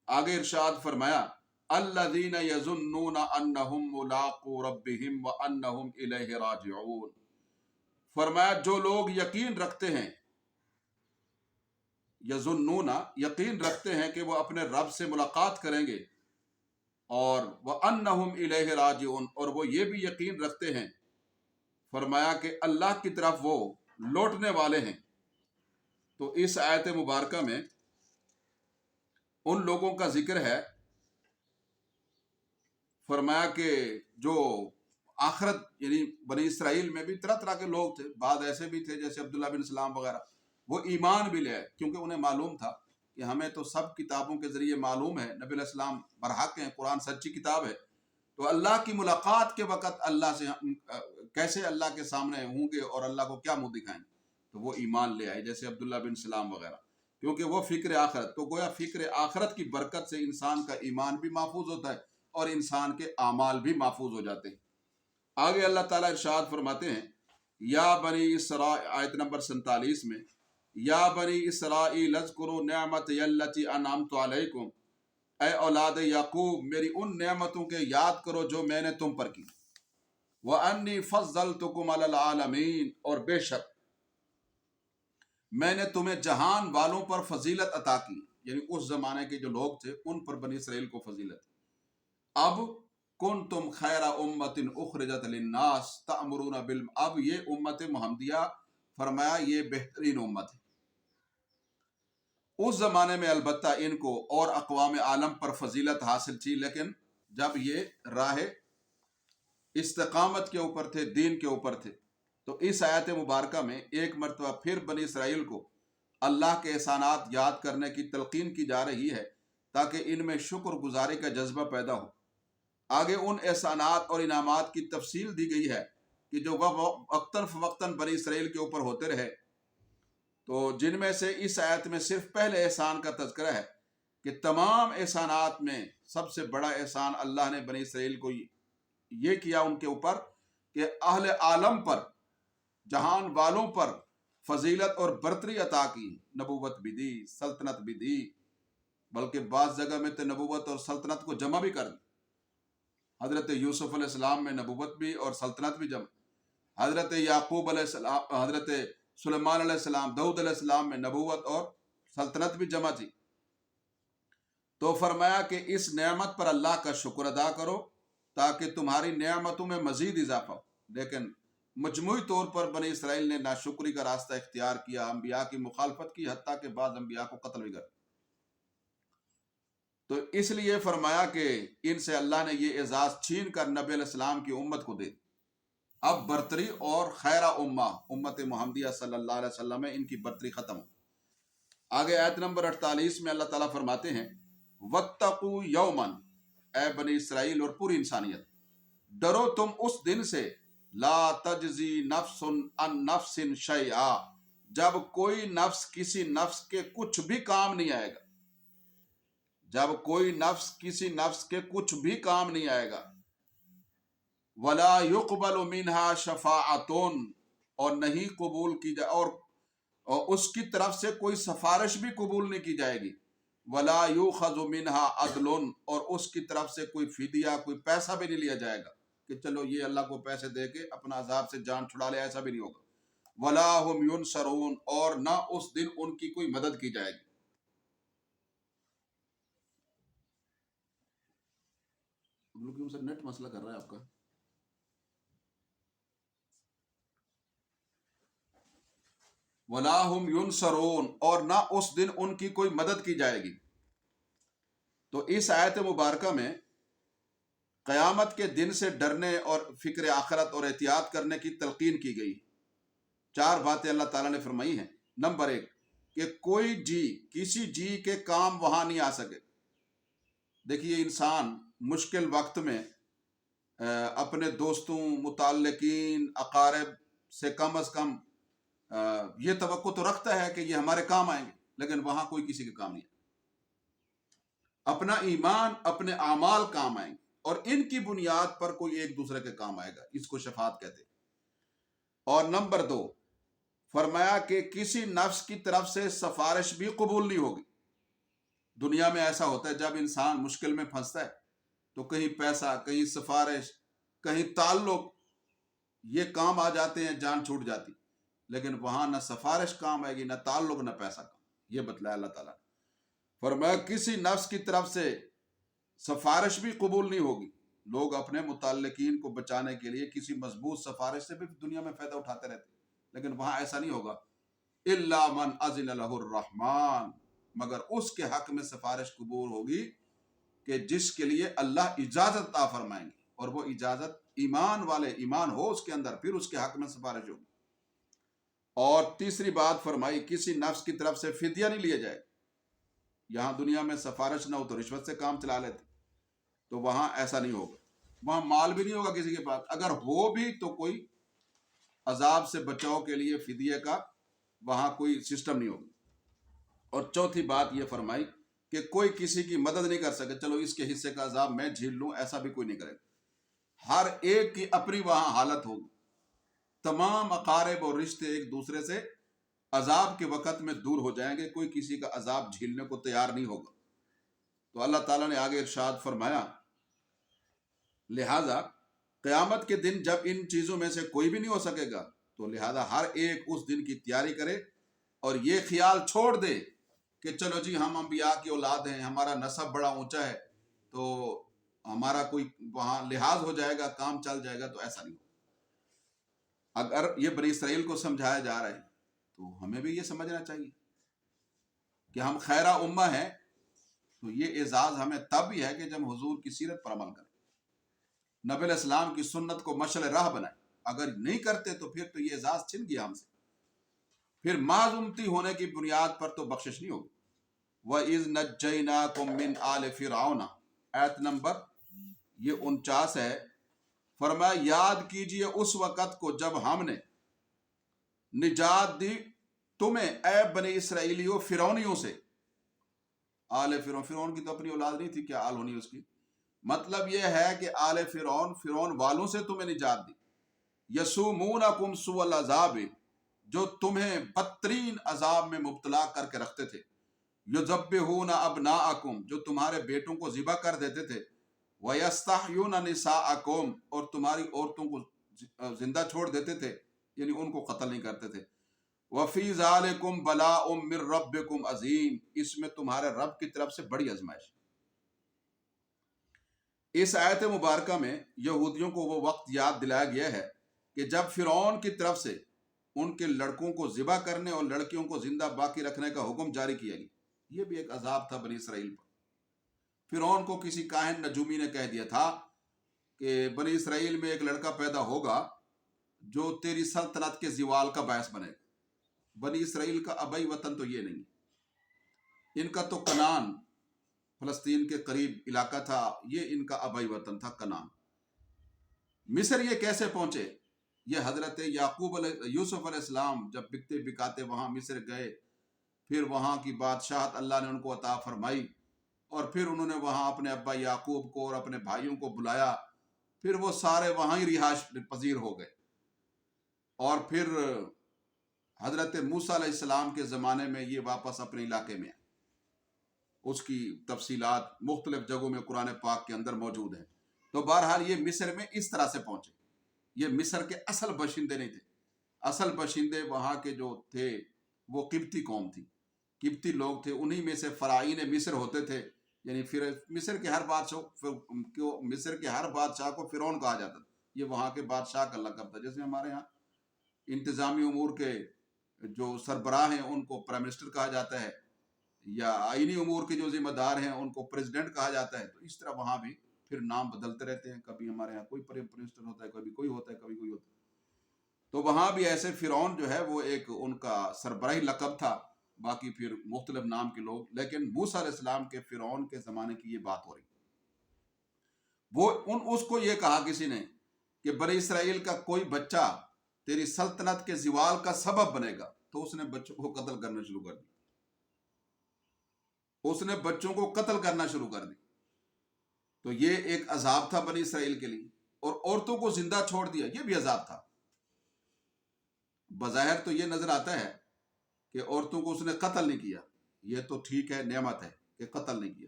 A: آگے ارشاد فرمایا الذین یظنون انہم ملاقو ربہم وانہم الیہ راجعون، فرمایا جو لوگ یقین رکھتے ہیں، یظنون یقین رکھتے ہیں کہ وہ اپنے رب سے ملاقات کریں گے، اور وَأَنَّهُمْ إِلَيْهِ رَاجِعُونَ، اور وہ یہ بھی یقین رکھتے ہیں فرمایا کہ اللہ کی طرف وہ لوٹنے والے ہیں. تو اس آیت مبارکہ میں ان لوگوں کا ذکر ہے، فرمایا کہ جو آخرت، یعنی بنی اسرائیل میں بھی طرح طرح کے لوگ تھے، بعض ایسے بھی تھے جیسے عبداللہ بن سلام وغیرہ، وہ ایمان بھی لے آئے کیونکہ انہیں معلوم تھا کہ ہمیں تو سب کتابوں کے ذریعے معلوم ہے نبی علیہ السلام برحق ہیں، قرآن سچی کتاب ہے، تو اللہ کی ملاقات کے وقت اللہ سے کیسے اللہ کے سامنے ہوں گے اور اللہ کو کیا منہ دکھائیں گے. تو وہ ایمان لے آئے جیسے عبداللہ بن سلام وغیرہ، کیونکہ وہ فکر آخرت. تو گویا فکر آخرت کی برکت سے انسان کا ایمان بھی محفوظ ہوتا ہے اور انسان کے اعمال بھی محفوظ ہو جاتے ہیں. آگے اللہ تعالیٰ ارشاد فرماتے ہیں یا بنی اسرائیل، آیت نمبر 47 میں، یا بنی اسرائیل اذکروا نعمتی التی انعمت علیکم، اے اولاد یعقوب میری ان نعمتوں کے یاد کرو جو میں نے تم پر کی. وَأَنِّي فَضَّلْتُكُمْ عَلَى الْعَالَمِينَ، اور بے شک میں نے تمہیں جہان والوں پر فضیلت عطا کی، یعنی اس زمانے کے جو لوگ تھے ان پر بنی اسرائیل کو فضیلت. اب کنتم خیر امت اخرجت للناس تأمرون اب یہ امت محمدیہ فرمایا یہ بہترین امت ہے. اس زمانے میں البتہ ان کو اور اقوام عالم پر فضیلت حاصل تھی، لیکن جب یہ راہ استقامت کے اوپر تھے، دین کے اوپر تھے. تو اس آیت مبارکہ میں ایک مرتبہ پھر بنی اسرائیل کو اللہ کے احسانات یاد کرنے کی تلقین کی جا رہی ہے تاکہ ان میں شکر گزاری کا جذبہ پیدا ہو. آگے ان احسانات اور انعامات کی تفصیل دی گئی ہے کہ جو وقتاً فوقتاً بنی اسرائیل کے اوپر ہوتے رہے، تو جن میں سے اس آیت میں صرف پہلے احسان کا تذکرہ ہے کہ تمام احسانات میں سب سے بڑا احسان اللہ نے بنی اسرائیل کو یہ کیا ان کے اوپر کہ اہل عالم پر، جہان والوں پر فضیلت اور برتری عطا کی، نبوت بھی دی، سلطنت بھی دی، بلکہ بعض جگہ میں تو نبوت اور سلطنت کو جمع بھی کر دی. حضرت یوسف علیہ السلام میں نبوت بھی اور سلطنت بھی جمع. حضرت یعقوب علیہ السلام، حضرت سلیمان علیہ السلام، داؤد علیہ السلام میں نبوت اور سلطنت بھی جمع تھی۔ تو فرمایا کہ اس نعمت پر اللہ کا شکر ادا کرو تاکہ تمہاری نعمتوں میں مزید اضافہ ہو۔ لیکن مجموعی طور پر بنی اسرائیل نے ناشکری کا راستہ اختیار کیا، انبیاء کی مخالفت کی، حتیٰ کہ بعض انبیاء کو قتل بھی کر۔ تو اس لیے فرمایا کہ ان سے اللہ نے یہ اعزاز چھین کر نبی علیہ السلام کی امت کو دے۔ اب برتری اور خیرہ امت محمدیہ صلی اللہ علیہ وسلم میں ان کی برتری ختم ہو۔ آگے آیت نمبر 48 میں اللہ تعالیٰ فرماتے ہیں وَاتَّقُوا يَوْمًا، اے بنی اسرائیل اور پوری انسانیت، ڈرو تم اس دن سے لا تجزی نفس عن نفس شیئا، جب کوئی نفس کسی نفس کے کچھ بھی کام نہیں آئے گا، جب کوئی نفس کسی نفس کے کچھ بھی کام نہیں آئے گا، ولا يقبل منها شفاعتون، اور نہیں قبول کی جائے اور اس کی طرف سے کوئی سفارش بھی قبول نہیں کی جائے گی، ولا یؤخذ منها عدل، اور اس کی طرف سے کوئی فدیہ، کوئی پیسہ بھی نہیں لیا جائے گا کہ چلو یہ اللہ کو پیسے دے کے اپنا عذاب سے جان چھڑا لے، ایسا بھی نہیں ہوگا۔ ولا هم ينصرون، اور نہ اس دن ان کی کوئی مدد کی جائے گی۔ سے نیٹ مسئلہ کر رہا ہے آپ کا۔ وَلَا هُمْ يُنصَرُونَ، اور نہ اس دن ان کی کوئی مدد کی جائے گی۔ تو اس آیت مبارکہ میں قیامت کے دن سے ڈرنے اور فکر آخرت اور احتیاط کرنے کی تلقین کی گئی۔ 4 باتیں اللہ تعالیٰ نے فرمائی ہیں۔ نمبر 1 کہ کوئی جی، کسی جی کے کام وہاں نہیں آ سکے۔ دیکھیے انسان مشکل وقت میں اپنے دوستوں، متعلقین، اقارب سے کم از کم یہ توقع تو رکھتا ہے کہ یہ ہمارے کام آئیں گے، لیکن وہاں کوئی کسی کے کام نہیں ہے۔ اپنا ایمان، اپنے اعمال کام آئیں گے، اور ان کی بنیاد پر کوئی ایک دوسرے کے کام آئے گا، اس کو شفاعت کہتے ہیں۔ اور نمبر 2 فرمایا کہ کسی نفس کی طرف سے سفارش بھی قبول نہیں ہوگی۔ دنیا میں ایسا ہوتا ہے جب انسان مشکل میں پھنستا ہے تو کہیں پیسہ، کہیں سفارش، کہیں تعلق، یہ کام آ جاتے ہیں، جان چھوٹ جاتی، لیکن وہاں نہ سفارش کام آئے گی، نہ تعلق، نہ پیسہ کام۔ یہ بتلایا اللہ تعالیٰ نے۔ فرمایا کسی نفس کی طرف سے سفارش بھی قبول نہیں ہوگی۔ لوگ اپنے متعلقین کو بچانے کے لیے کسی مضبوط سفارش سے بھی دنیا میں فائدہ اٹھاتے رہتے، لیکن وہاں ایسا نہیں ہوگا۔ الا من اذن له الرحمن، مگر اس کے حق میں سفارش قبول ہوگی کہ جس کے لیے اللہ اجازت عطا فرمائیں گے، اور وہ اجازت ایمان والے، ایمان ہو اس کے اندر، پھر اس کے حق میں سفارش ہوگی۔ اور تیسری بات فرمائی کسی نفس کی طرف سے فدیہ نہیں لیا جائے۔ یہاں دنیا میں سفارش نہ ہو تو رشوت سے کام چلا لیتے، تو وہاں ایسا نہیں ہوگا۔ وہاں مال بھی نہیں ہوگا کسی کے پاس، اگر ہو بھی تو کوئی عذاب سے بچاؤ کے لیے فدیہ کا وہاں کوئی سسٹم نہیں ہوگا۔ اور چوتھی بات یہ فرمائی کہ کوئی کسی کی مدد نہیں کر سکے، چلو اس کے حصے کا عذاب میں جھیل لوں، ایسا بھی کوئی نہیں کرے گا۔ ہر ایک کی اپنی وہاں حالت ہوگی۔ تمام اقارب اور رشتے ایک دوسرے سے عذاب کے وقت میں دور ہو جائیں گے، کوئی کسی کا عذاب جھیلنے کو تیار نہیں ہوگا۔ تو اللہ تعالیٰ نے آگے ارشاد فرمایا لہذا قیامت کے دن جب ان چیزوں میں سے کوئی بھی نہیں ہو سکے گا، تو لہذا ہر ایک اس دن کی تیاری کرے اور یہ خیال چھوڑ دے کہ چلو جی ہم انبیاء کی اولاد ہیں، ہمارا نسب بڑا اونچا ہے، تو ہمارا کوئی وہاں لحاظ ہو جائے گا، کام چل جائے گا، تو ایسا نہیں ہوگا۔ اگر یہ بنی اسرائیل کو سمجھایا جا رہا ہے تو ہمیں بھی یہ سمجھنا چاہیے کہ ہم خیرہ امہ ہیں، تو یہ اعزاز ہمیں تب ہی ہے کہ جب حضور کی سیرت پر عمل کریں، نبی علیہ السلام کی سنت کو مشعل راہ بنائیں۔ اگر نہیں کرتے تو پھر تو یہ اعزاز چھن گیا ہم سے، پھر محض امتی ہونے کی بنیاد پر تو بخشش نہیں ہوگی۔ وَإِذْ نَجَّيْنَاكُمْ مِنْ آلِ فِرْعَوْنَ، آیت نمبر یہ 49 ہے۔ فرمایا یاد کیجئے اس وقت کو جب ہم نے نجات دی تمہیں اے بنی اسرائیلیوں فرعونیوں سے۔ آل فرعون، فرعون کی تو اپنی اولاد نہیں تھی، کیا آل ہونی اس کی؟ مطلب یہ ہے کہ آل فرعون، فرعون والوں سے تمہیں نجات دی۔ یسومونکم سوء العذاب، جو تمہیں بدترین عذاب میں مبتلا کر کے رکھتے تھے۔ یذبحون ابناءکم، جو تمہارے بیٹوں کو ذبح کر دیتے تھے۔ ویستحیون نساءکم، اور تمہاری عورتوں کو زندہ چھوڑ دیتے تھے، یعنی ان کو قتل نہیں کرتے تھے۔ وَفِي ذَلِكُمْ بَلَاءٌ مِّن رَبِّكُمْ عَظِيمٌ، اس میں تمہارے رب کی طرف سے بڑی آزمائش۔ اس آیت مبارکہ میں یہودیوں کو وہ وقت یاد دلایا گیا ہے کہ جب فرعون کی طرف سے ان کے لڑکوں کو ذبح کرنے اور لڑکیوں کو زندہ باقی رکھنے کا حکم جاری کیا گیا۔ یہ بھی ایک عذاب تھا بنی اسرائیل پر۔ فرعون کو کسی کاہن نجومی نے کہہ دیا تھا کہ بنی اسرائیل میں ایک لڑکا پیدا ہوگا جو تیری سلطنت کے زوال کا باعث بنے گا۔ بنی اسرائیل کا ابائی وطن تو یہ نہیں، ان کا تو کنعان، فلسطین کے قریب علاقہ تھا، یہ ان کا ابائی وطن تھا، کنعان۔ مصر یہ کیسے پہنچے؟ یہ حضرت یوسف علیہ السلام جب بکتے بکاتے وہاں مصر گئے، پھر وہاں کی بادشاہت اللہ نے ان کو عطا فرمائی، اور پھر انہوں نے وہاں اپنے ابا یعقوب کو اور اپنے بھائیوں کو بلایا، پھر وہ سارے وہاں ہی رہائش پذیر ہو گئے۔ اور پھر حضرت موسیٰ علیہ السلام کے زمانے میں یہ واپس اپنے علاقے میں آئے۔ اس کی تفصیلات مختلف جگہوں میں قرآن پاک کے اندر موجود ہیں۔ تو بہرحال یہ مصر میں اس طرح سے پہنچے۔ یہ مصر کے اصل باشندے نہیں تھے، اصل باشندے وہاں کے جو تھے وہ قبطی قوم تھی، قبطی لوگ تھے، انہی میں سے فراعین مصر ہوتے تھے، یعنی پھر مصر کے ہر بادشاہ کو فرعون کہا جاتا تھا۔ یہ وہاں کے بادشاہ کا لقب تھا، جیسے ہمارے ہاں انتظامی امور کے جو سربراہ ہیں ان کو پرائم منسٹر کہا جاتا ہے، یا آئینی امور کے جو ذمہ دار ہیں ان کو پریزیڈنٹ کہا جاتا ہے۔ تو اس طرح وہاں بھی پھر نام بدلتے رہتے ہیں، کبھی ہمارے ہاں کوئی پرائم منسٹر ہوتا ہے، کبھی کوئی ہوتا ہے، کبھی کوئی ہوتا ہے۔ تو وہاں بھی ایسے فرعون جو ہے وہ ایک ان کا سربراہی لقب تھا، باقی پھر مختلف نام کے لوگ۔ لیکن موسیٰ علیہ السلام کے فرعون کے زمانے کی یہ بات ہو رہی، اس کو یہ کہا کسی نے کہ بنی اسرائیل کا کوئی بچہ تیری سلطنت کے زوال کا سبب بنے گا، تو اس نے بچوں کو قتل کرنا شروع کر دی، اس نے بچوں کو قتل کرنا شروع کر دی۔ تو یہ ایک عذاب تھا بنی اسرائیل کے لیے، اور عورتوں کو زندہ چھوڑ دیا، یہ بھی عذاب تھا۔ بظاہر تو یہ نظر آتا ہے کہ عورتوں کو اس نے قتل نہیں کیا، یہ تو ٹھیک ہے، نعمت ہے کہ قتل نہیں کیا،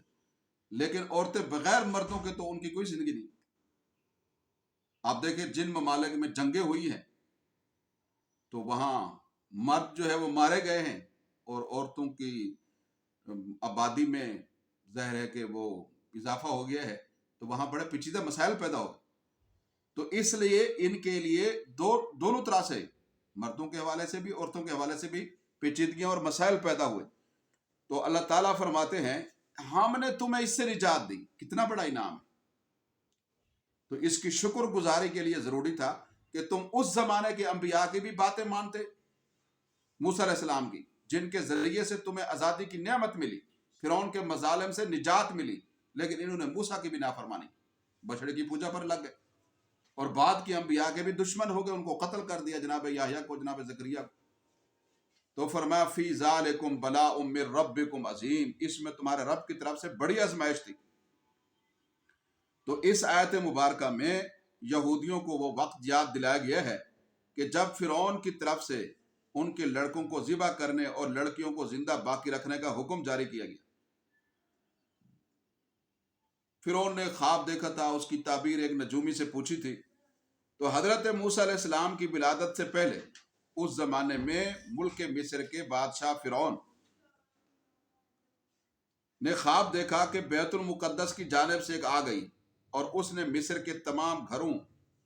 A: لیکن عورتیں بغیر مردوں کے تو ان کی کوئی زندگی نہیں۔ آپ دیکھیں جن ممالک میں جنگیں ہوئی ہیں تو وہاں مرد جو ہے وہ مارے گئے ہیں، اور عورتوں کی آبادی میں ظاہر ہے کہ وہ اضافہ ہو گیا ہے، تو وہاں بڑے پیچیدہ مسائل پیدا ہو گئے۔ تو اس لیے ان کے لیے دونوں طرح سے، مردوں کے حوالے سے بھی عورتوں کے حوالے سے بھی پیچیدگیاں اور مسائل پیدا ہوئے۔ تو اللہ تعالیٰ فرماتے ہیں ہم نے تمہیں اس سے نجات دی، کتنا بڑا انعام ہے۔ تو اس کی شکر گزاری کے لیے ضروری تھا کہ تم اس زمانے کے انبیاء کی بھی باتیں مانتے، موسیٰ علیہ السلام کی، جن کے ذریعے سے تمہیں آزادی کی نعمت ملی، فرعون کے مظالم سے نجات ملی، لیکن انہوں نے موسیٰ کی بھی نافرمانی، بچڑے کی پوجا پر لگ گئے، اور بعد کے انبیاء کے بھی دشمن ہو گئے، ان کو قتل کر دیا، جناب یحییٰ کو، جناب زکریا کو۔ تو فرمایا فی ذالکم بلاء من ربکم عظیم، اس میں تمہارے رب کی طرف سے بڑی آزمائش تھی۔ تو اس آیت مبارکہ میں یہودیوں کو وہ وقت یاد دلایا گیا ہے کہ جب فرعون کی طرف سے ان کے لڑکوں کو ذبح کرنے اور لڑکیوں کو زندہ باقی رکھنے کا حکم جاری کیا گیا۔ فرعون نے خواب دیکھا تھا، اس کی تعبیر ایک نجومی سے پوچھی تھی۔ تو حضرت موسیٰ علیہ السلام کی ولادت سے پہلے اس زمانے میں ملک مصر کے بادشاہ فرعون نے خواب دیکھا کہ بیت المقدس کی جانب سے ایک آ گئی، اور اس نے مصر کے تمام گھروں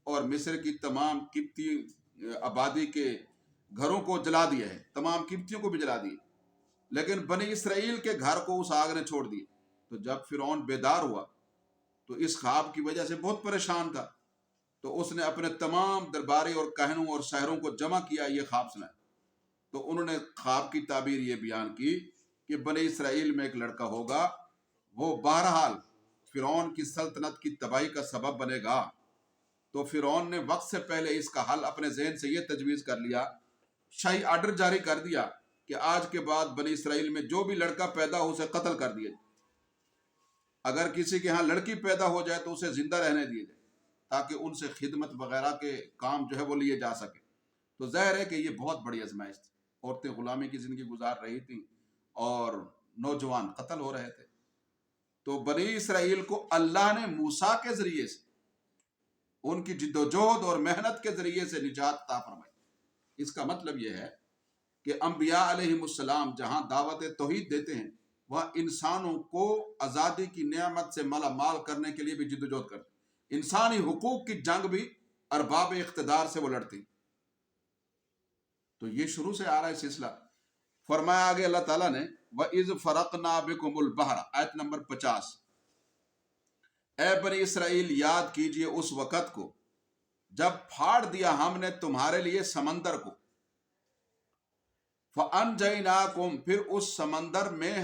A: اور مصر کی تمام قبطی آبادی کے گھروں کو جلا دیا ہے، تمام قبطیوں کو بھی جلا دیا، لیکن بنی اسرائیل کے گھر کو اس آگ نے چھوڑ دیا۔ تو جب فرعون بیدار ہوا تو اس خواب کی وجہ سے بہت پریشان تھا، تو اس نے اپنے تمام درباری اور کہنوں اور شہروں کو جمع کیا، یہ خواب سنا۔ تو انہوں نے خواب کی تعبیر یہ بیان کی کہ بنی اسرائیل میں ایک لڑکا ہوگا، وہ بہرحال فرعون کی سلطنت کی تباہی کا سبب بنے گا۔ تو فرعون نے وقت سے پہلے اس کا حل اپنے ذہن سے یہ تجویز کر لیا، شاہی آرڈر جاری کر دیا کہ آج کے بعد بنی اسرائیل میں جو بھی لڑکا پیدا ہو اسے قتل کر دیا جائے، اگر کسی کے ہاں لڑکی پیدا ہو جائے تو اسے زندہ رہنے دیے جائے، تاکہ ان سے خدمت وغیرہ کے کام جو ہے وہ لیے جا سکے۔ تو ظاہر ہے کہ یہ بہت بڑی آزمائش تھی، عورتیں غلامی کی زندگی گزار رہی تھیں اور نوجوان قتل ہو رہے تھے۔ تو بنی اسرائیل کو اللہ نے موسیٰ کے ذریعے سے ان کی جد و جہد اور محنت کے ذریعے سے نجات عطا فرمائی۔ اس کا مطلب یہ ہے کہ انبیاء علیہم السلام جہاں دعوت توحید دیتے ہیں وہاں انسانوں کو آزادی کی نعمت سے مالا مال کرنے کے لیے بھی جد و جہد کرتے ہیں۔ انسانی حقوق کی جنگ بھی ارباب اقتدار سے وہ لڑتے ہیں۔ تو یہ شروع سے آ رہا ہے سلسلہ۔ فرمایا آگے اللہ تعالیٰ نے وَإِذْ فَرَقْنَا بِكُمُ الْبَحْرَ، آیت نمبر 50، اے بنی اسرائیل یاد کیجئے اس وقت کو جب پھاڑ دیا ہم نے تمہارے لیے سمندر کو، فَأَنْجَيْنَاكُمْ، پھر اس سمندر میں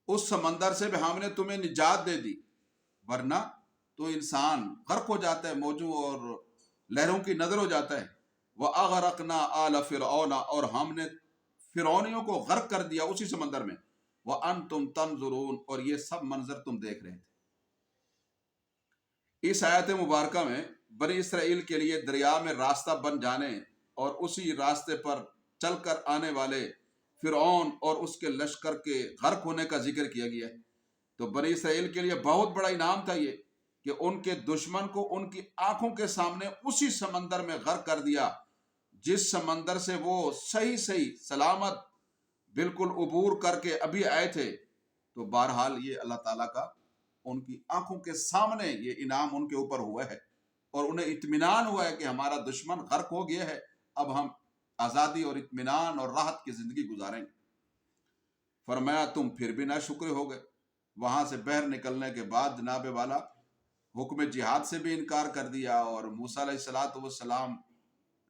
A: اس سمندر سے بھی ہم نے تمہیں نجات دے دی، ورنہ تو انسان غرق ہو جاتا ہے، موجوں اور لہروں کی نظر ہو جاتا ہے۔ وَأَغْرَقْنَا آلَ فِرْعَوْنَ، اور ہم نے فرعونیوں کو غرق کر دیا اسی سمندر میں۔ وَأَنْتُمْ تَنْظُرُونَ، اور یہ سب منظر تم دیکھ رہے تھے۔ اس آیت مبارکہ میں بنی اسرائیل کے لیے دریا میں راستہ بن جانے اور اسی راستے پر چل کر آنے والے فرعون اور اس کے لشکر کے غرق ہونے کا ذکر کیا گیا ہے۔ تو بنی اسرائیل کے لیے بہت بڑا انعام تھا یہ کہ ان کے دشمن کو ان کی آنکھوں کے سامنے اسی سمندر میں غرق کر دیا جس سمندر سے وہ صحیح سلامت بالکل عبور کر کے ابھی آئے تھے۔ تو بہرحال یہ اللہ تعالیٰ کا ان کی آنکھوں کے سامنے یہ انعام ان کے اوپر ہوا ہے، اور انہیں اطمینان ہوا ہے کہ ہمارا دشمن غرق ہو گیا ہے، اب ہم آزادی اور اطمینان اور راحت کی زندگی گزاریں گے۔ فرمایا تم پھر بھی نہ شکر ہو گئے۔ وہاں سے بحر نکلنے کے بعد جناب والا حکم جہاد سے بھی انکار کر دیا، اور موسیٰ علیہ السلام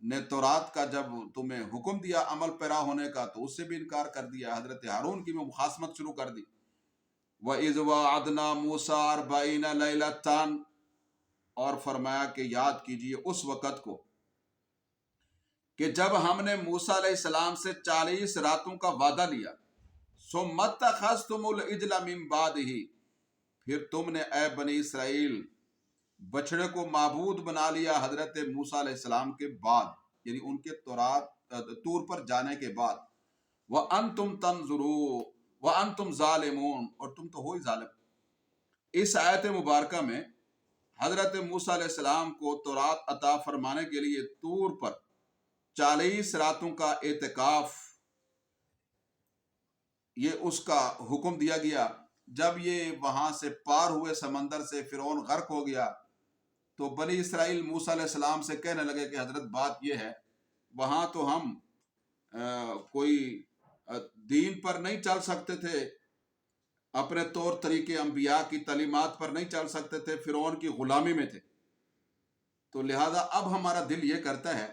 A: نے تورات کا جب تمہیں حکم دیا عمل پیرا ہونے کا تو اس سے بھی انکار کر دیا، حضرت ہارون کی میں مخاصمت شروع کر دی۔ وَإِذْ وَعَدْنَا مُوسَىٰ 40 لَيْلَةً، اور فرمایا کہ یاد کیجئے اس وقت کو کہ جب ہم نے موسیٰ علیہ السلام سے 40 راتوں کا وعدہ لیا۔ ثُمَّ اتَّخَذْتُمُ الْعِجْلَ مِن بَعْدِهِ، پھر تم نے اے بنی اسرائیل بچڑے کو معبود بنا لیا حضرت موسیٰ علیہ السلام کے بعد، یعنی ان کے طور پر جانے کے بعد۔ وَأَنْتُمْ تَنْظُرُونَ وَأَنْتُمْ ظَالِمُونَ، اور تم تو ہو ہی ظالم۔ اس آیت مبارکہ میں حضرت موسیٰ علیہ السلام کو تورات عطا فرمانے کے لیے طور پر 40 راتوں کا اعتکاف، یہ اس کا حکم دیا گیا۔ جب یہ وہاں سے پار ہوئے سمندر سے، فرعون غرق ہو گیا، تو بنی اسرائیل موسیٰ علیہ السلام سے کہنے لگے کہ حضرت بات یہ ہے، وہاں تو ہم کوئی دین پر نہیں چل سکتے تھے، اپنے طور طریقے انبیاء کی تعلیمات پر نہیں چل سکتے تھے، فرعون کی غلامی میں تھے۔ تو لہٰذا اب ہمارا دل یہ کرتا ہے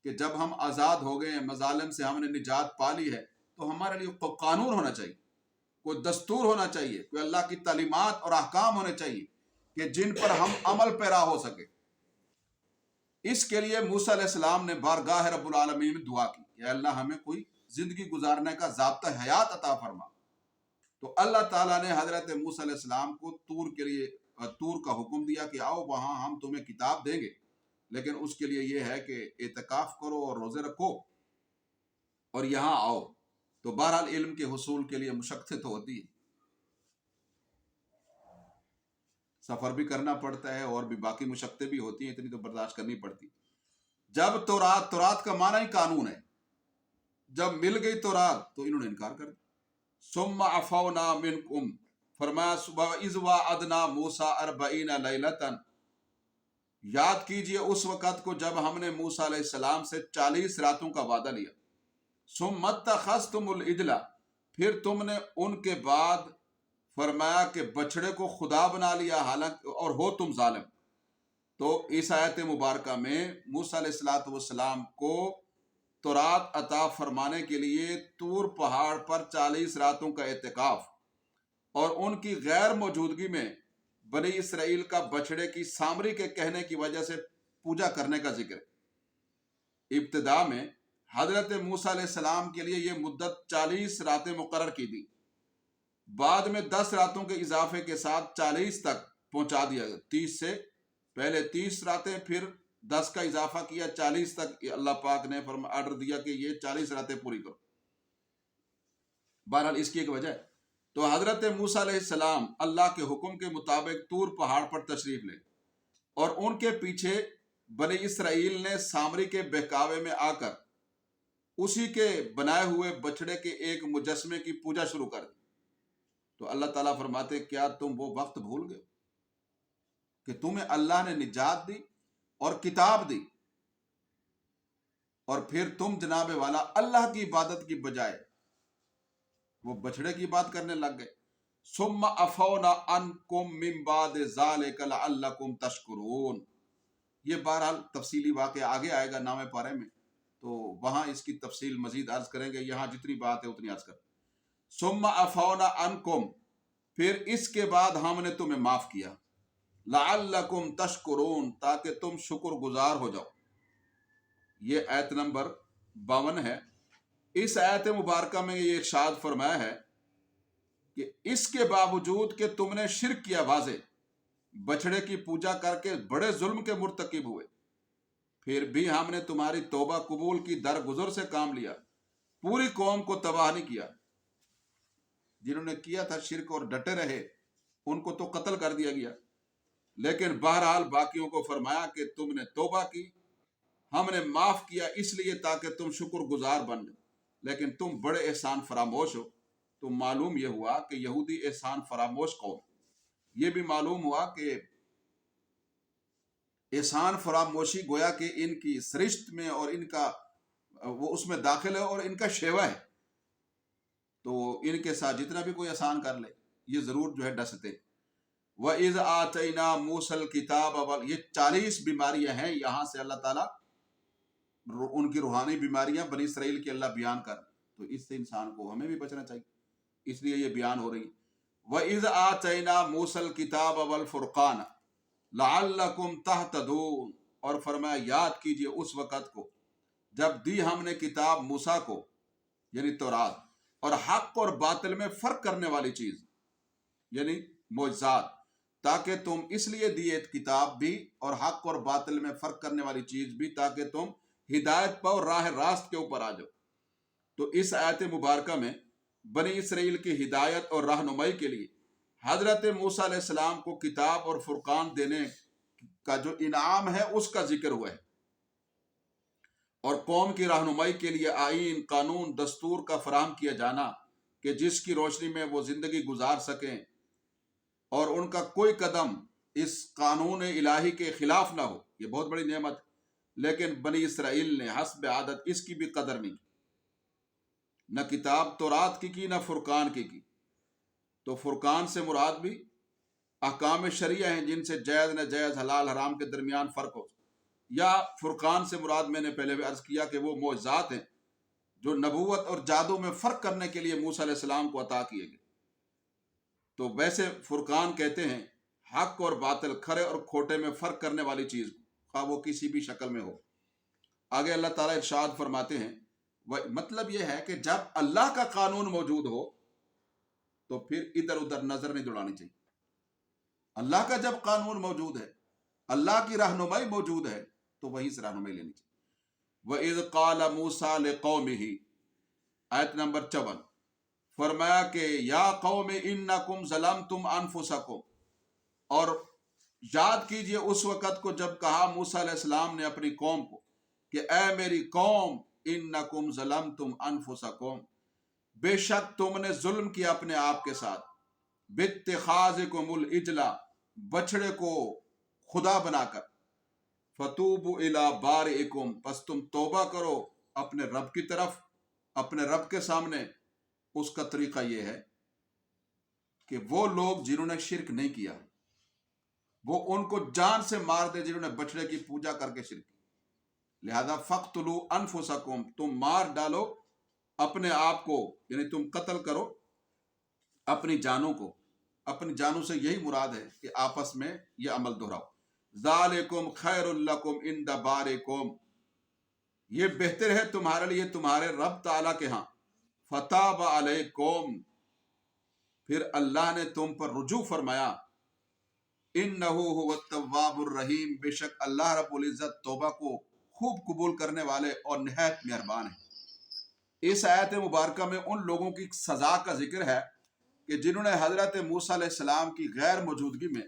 A: کہ جب ہم آزاد ہو گئے ہیں، مظالم سے ہم نے نجات پا لی ہے، تو ہمارے لیے کوئی قانون ہونا چاہیے، کوئی دستور ہونا چاہیے، کوئی اللہ کی تعلیمات اور احکام ہونے چاہیے کہ جن پر ہم عمل پیرا ہو سکے۔ اس کے لیے موسیٰ علیہ السلام نے بارگاہ رب العالمین میں دعا کی کہ اللہ ہمیں کوئی زندگی گزارنے کا ضابطہ حیات عطا فرما۔ تو اللہ تعالیٰ نے حضرت موسیٰ علیہ السلام کو طور کا حکم دیا کہ آؤ وہاں ہم تمہیں کتاب دیں گے، لیکن اس کے لیے یہ ہے کہ اعتکاف کرو اور روزے رکھو اور یہاں آؤ۔ تو بہرحال علم کے حصول کے لیے مشقت تو ہوتی ہے، سفر بھی کرنا پڑتا ہے اور بھی باقی مشقتیں بھی ہوتی ہیں، اتنی تو برداشت کرنی پڑتی۔ جب تورات کا معنی ہی قانون ہے، جب مل گئی تورات تو انہوں نے انکار کر دیا۔ ثم عفونا منکم، فرمایا وَإِذْ وَعَدْنَا مُوسَىٰ 40 لَيْلَةً، یاد کیجئے اس وقت کو جب ہم نے موسیٰ علیہ السلام سے 40 راتوں کا وعدہ لیا۔ ثم اتخذتم العجل، پھر تم نے ان کے بعد فرمایا کہ بچڑے کو خدا بنا لیا، حالانکہ اور ہو تم ظالم۔ تو اس آیت مبارکہ میں موسیٰ علیہ السلام کو تورات عطا فرمانے کے لیے طور پہاڑ پر 40 راتوں کا اعتکاف اور ان کی غیر موجودگی میں بنی اسرائیل کا بچڑے کی سامری کے کہنے کی وجہ سے پوجا کرنے کا ذکر ہے۔ ابتدا میں حضرت موسیٰ علیہ السلام کے لیے یہ مدت 40 راتیں مقرر کی دی، بعد میں 10 راتوں کے اضافے کے ساتھ 40 تک پہنچا دیا گیا۔ 30 سے پہلے 30 راتیں، پھر 10 کا اضافہ کیا، 40 تک اللہ پاک نے آرڈر دیا کہ یہ 40 راتیں پوری کرو۔ بہرحال اس کی ایک وجہ ہے۔ تو حضرت موسیٰ علیہ السلام اللہ کے حکم کے مطابق طور پہاڑ پر تشریف لے، اور ان کے پیچھے بنی اسرائیل نے سامری کے بہکاوے میں آ کر اسی کے بنائے ہوئے بچڑے کے ایک مجسمے کی پوجا شروع کر دی. تو اللہ تعالیٰ فرماتے کیا تم وہ وقت بھول گئے کہ تمہیں اللہ نے نجات دی اور کتاب دی، اور پھر تم جناب والا اللہ کی عبادت کی بجائے وہ بچڑے کی بات کرنے لگ گئے. ثم عفونا عنکم من بعد ذلک لعلکم تشکرون. یہ بہرحال تفصیلی واقعہ آگے آئے گا نامہ پارے میں، تو وہاں اس کی تفصیل مزید عرض کریں گے. یہاں جتنی بات ہے اتنی عرض کریں. ثم عفونا عنکم، پھر اس کے بعد ہم نے تمہیں معاف کیا، لعلکم تشکرون، تاکہ تم شکر گزار ہو جاؤ. یہ آیت نمبر 52 ہے. اس آیت مبارکہ میں یہ ارشاد فرمایا ہے کہ اس کے باوجود کہ تم نے شرک کیا واضح، بچڑے کی پوجا کر کے بڑے ظلم کے مرتکب ہوئے، پھر بھی ہم نے تمہاری توبہ قبول کی، درگزر سے کام لیا، پوری قوم کو تباہ نہیں کیا. جنہوں نے کیا تھا شرک اور ڈٹے رہے ان کو تو قتل کر دیا گیا، لیکن بہرحال باقیوں کو فرمایا کہ تم نے توبہ کی، ہم نے معاف کیا اس لیے تاکہ تم شکر گزار بن جاؤ. لیکن تم بڑے احسان فراموش ہو. تو معلوم یہ ہوا کہ یہودی احسان فراموش قوم. یہ بھی معلوم ہوا کہ احسان فراموشی گویا کہ ان کی سرشت میں اور ان کا وہ اس میں داخل ہے اور ان کا شیوا ہے. تو ان کے ساتھ جتنا بھی کوئی احسان کر لے یہ ضرور جو ہے ڈستے. وَإِذْ آتَيْنَا مُوسَى الْكِتَابَ، یہ 40 بیماریاں ہیں یہاں سے اللہ تعالیٰ ان کی روحانی بیماریاں بنی اسرائیل کی اللہ بیان کر. تو اس سے انسان کو ہمیں بھی بچنا چاہیے، اس لیے یہ بیان ہو رہی. وَإِذْ آتَيْنَا مُوسَى الْكِتَابَ وَالْفُرْقَانَ لَعَلَّكُمْ تَهْتَدُونَ، اور فرمایا یاد کیجئے اس وقت کو جب دی ہم نے کتاب موسیٰ کو، یعنی تورات، اور حق اور باطل میں فرق کرنے والی چیز یعنی معجزات، تاکہ تم اس لیے دیے کتاب بھی اور حق اور باطل میں فرق کرنے والی چیز بھی تاکہ تم ہدایت پاؤ، راہ راست کے اوپر آ جاؤ. تو اس آیت مبارکہ میں بنی اسرائیل کی ہدایت اور رہنمائی کے لیے حضرت موسیٰ علیہ السلام کو کتاب اور فرقان دینے کا جو انعام ہے اس کا ذکر ہوا ہے، اور قوم کی رہنمائی کے لیے آئین، قانون، دستور کا فراہم کیا جانا کہ جس کی روشنی میں وہ زندگی گزار سکیں اور ان کا کوئی قدم اس قانون الہی کے خلاف نہ ہو. یہ بہت بڑی نعمت. لیکن بنی اسرائیل نے حسب عادت اس کی بھی قدر نہیں کی، نہ کتاب تورات کی نہ فرقان کی. تو فرقان سے مراد بھی احکام شریعہ ہیں جن سے جائز ناجائز، حلال حرام کے درمیان فرق ہو. یا فرقان سے مراد میں نے پہلے بھی عرض کیا کہ وہ معجزات ہیں جو نبوت اور جادو میں فرق کرنے کے لیے موسیٰ علیہ السلام کو عطا کیے گئے. تو ویسے فرقان کہتے ہیں حق اور باطل، کھرے اور کھوٹے میں فرق کرنے والی چیز کو، خواہ وہ کسی بھی شکل میں ہو. آگے اللہ تعالیٰ ارشاد فرماتے ہیں مطلب یہ ہے کہ جب اللہ کا قانون موجود ہو تو پھر ادھر ادھر نظر نہیں دوڑانی چاہیے. اللہ کا جب قانون موجود ہے، اللہ کی رہنمائی موجود ہے، تو وہیں سے رہنمائی لینی چاہیے. وَإِذْ قَالَ مُوسَىٰ لِقَوْمِهِ، آیت نمبر 54، فرمایا کہ یا قوم انکم ظلمتم انفسکم، اور یاد کیجئے اس وقت کو جب کہا موسیٰ علیہ السلام نے اپنی قوم کو کہ اے میری قوم، انکم ظلمتم انفسکم، بے شک تم نے ظلم کیا اپنے آپ کے ساتھ، باتخاذکم العجل، بچڑے کو خدا بنا کر، فتوبوا الی بارئکم، پس تم توبہ کرو اپنے رب کی طرف، اپنے رب کے سامنے. اس کا طریقہ یہ ہے کہ وہ لوگ جنہوں نے شرک نہیں کیا وہ ان کو جان سے مار دے جنہوں نے بچڑے کی پوجا کر کے شرک کی. لہذا فَاقْتُلُوا أَنفُسَكُمْ، تم مار ڈالو اپنے آپ کو، یعنی تم قتل کرو اپنی جانوں کو. اپنی جانوں سے یہی مراد ہے کہ آپس میں یہ عمل دہراؤ. ذَالِكُمْ خَيْرٌ لَكُمْ عِنْدَ بَارِكُمْ، یہ بہتر ہے تمہارے لیے تمہارے رب تعالیٰ کے ہاں. فَتَابَ عَلَيْكُمْ، پھر اللہ نے تم پر رجوع فرمایا. إِنَّهُ هُوَ التَّوَّابُ الرَّحِيمُ، بے شک اللہ رب العزت توبہ کو خوب قبول کرنے والے اور نہایت مہربان ہیں. اس آیت مبارکہ میں ان لوگوں کی سزا کا ذکر ہے کہ جنہوں نے حضرت موسیٰ علیہ السلام کی غیر موجودگی میں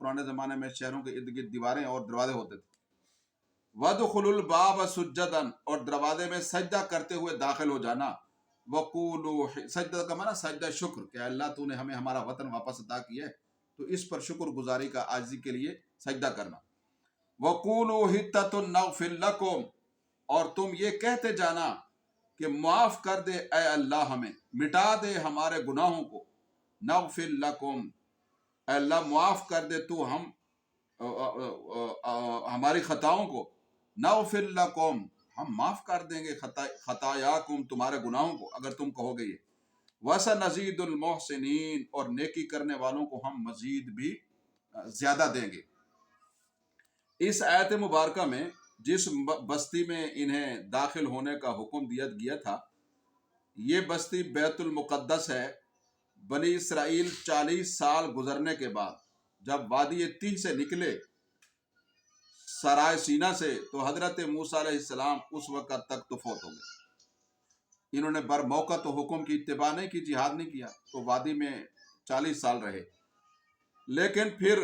A: پرانے زمانے میں شہروں کے ارد گرد دیواریں اور دروازے ہوتے تھے. وَادْخُلُوا الْبَابَ سُجَّدًا، اور دروازے میں سجدہ کرتے ہوئے داخل ہو جانا. وَقُولُوا، سجدہ کا معنی سجدہ شکر، کہ اللہ تو نے ہمیں ہمارا وطن واپس عطا کیا ہے تو اس پر شکر گزاری کا عاجزی کے لیے سجدہ کرنا. وَقُولُوا حِطَّةٌ نَغْفِرْ لَكُمْ، اور تم یہ کہتے جانا کہ معاف کر دے اے اللہ ہمیں، مٹا دے ہمارے گناہوں کو. نغفر لکم، اے اللہ معاف کر دے تو ہماری خطاؤں کو. نغفر لکم، ہم معاف کر دیں گے خطایاکم، تمہارے گناہوں کو اگر تم کہو گے یہ. وَسَنَزِيدُ الْمُحْسِنِينَ، اور نیکی کرنے والوں کو ہم مزید بھی زیادہ دیں گے. اس آیت مبارکہ میں جس بستی میں انہیں داخل ہونے کا حکم دیا گیا تھا، یہ بستی بیت المقدس ہے. بنی اسرائیل 40 سال گزرنے کے بعد جب وادی تیہ سے نکلے سرائے سینا سے، تو حضرت موسیٰ علیہ السلام اس وقت تک تو فوت ہو گئے. انہوں نے بر موقع تو حکم کی اتباع نہیں کی، جہاد نہیں کیا، تو وادی میں 40 سال رہے. لیکن پھر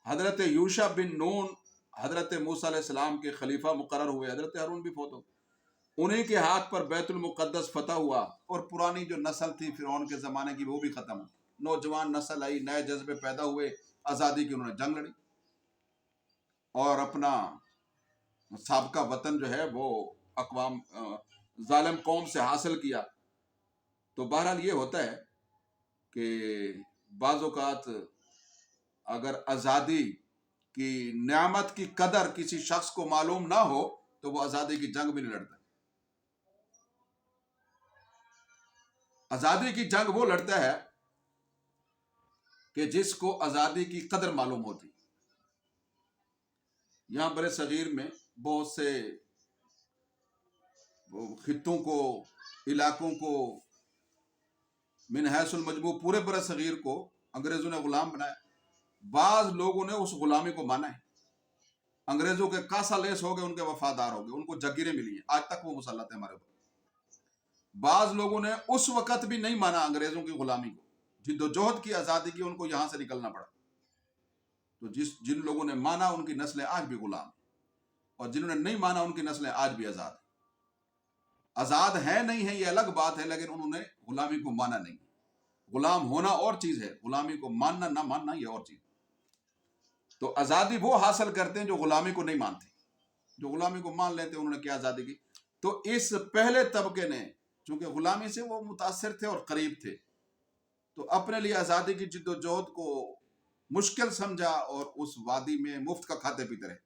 A: حضرت یوشع بن نون حضرت موسیٰ علیہ السلام کے خلیفہ مقرر ہوئے. حضرت ہارون بھی فوت ہو گئے. انہی کے ہاتھ پر بیت المقدس فتح ہوا، اور پرانی جو نسل تھی فرعون کے زمانے کی وہ بھی ختم ہوئی. نوجوان نسل آئی، نئے جذبے پیدا ہوئے، آزادی کی انہوں نے جنگ لڑی اور اپنا سابقہ وطن جو ہے وہ اقوام ظالم قوم سے حاصل کیا. تو بہرحال یہ ہوتا ہے کہ بعض اوقات اگر آزادی کی نعمت کی قدر کسی شخص کو معلوم نہ ہو تو وہ آزادی کی جنگ بھی نہیں لڑتا. آزادی کی جنگ وہ لڑتا ہے کہ جس کو آزادی کی قدر معلوم ہوتی. یہاں برے صغیر میں بہت سے خطوں کو، علاقوں کو، من حیث المجموع پورے برے صغیر کو انگریزوں نے غلام بنایا. بعض لوگوں نے اس غلامی کو مانا ہے. انگریزوں کے کاسا لیس ہو گئے، ان کے وفادار ہو گئے، ان کو جگیریں ملی ہیں، آج تک وہ مسلط ہیں ہمارے اوپر. بعض لوگوں نے اس وقت بھی نہیں مانا انگریزوں کی غلامی کو، جدوجہد کی، آزادی کی، ان کو یہاں سے نکلنا پڑا. تو جن لوگوں نے مانا ان کی نسلیں آج بھی غلام ہیں، اور جنہوں نے نہیں مانا ان کی نسلیں آج بھی آزاد ہیں. آزاد ہیں نہیں ہیں یہ الگ بات ہے، لیکن انہوں نے غلامی کو مانا نہیں. غلام ہونا اور چیز ہے، غلامی کو ماننا نہ ماننا یہ اور چیز. تو آزادی وہ حاصل کرتے ہیں جو غلامی کو نہیں مانتے. جو غلامی کو مان لیتے انہوں نے کیا آزادی کی. تو اس پہلے طبقے نے چونکہ غلامی سے وہ متاثر تھے اور قریب تھے، تو اپنے لیے آزادی کی جد و جہد کو مشکل سمجھا اور اس وادی میں مفت کا کھاتے پیتے رہے.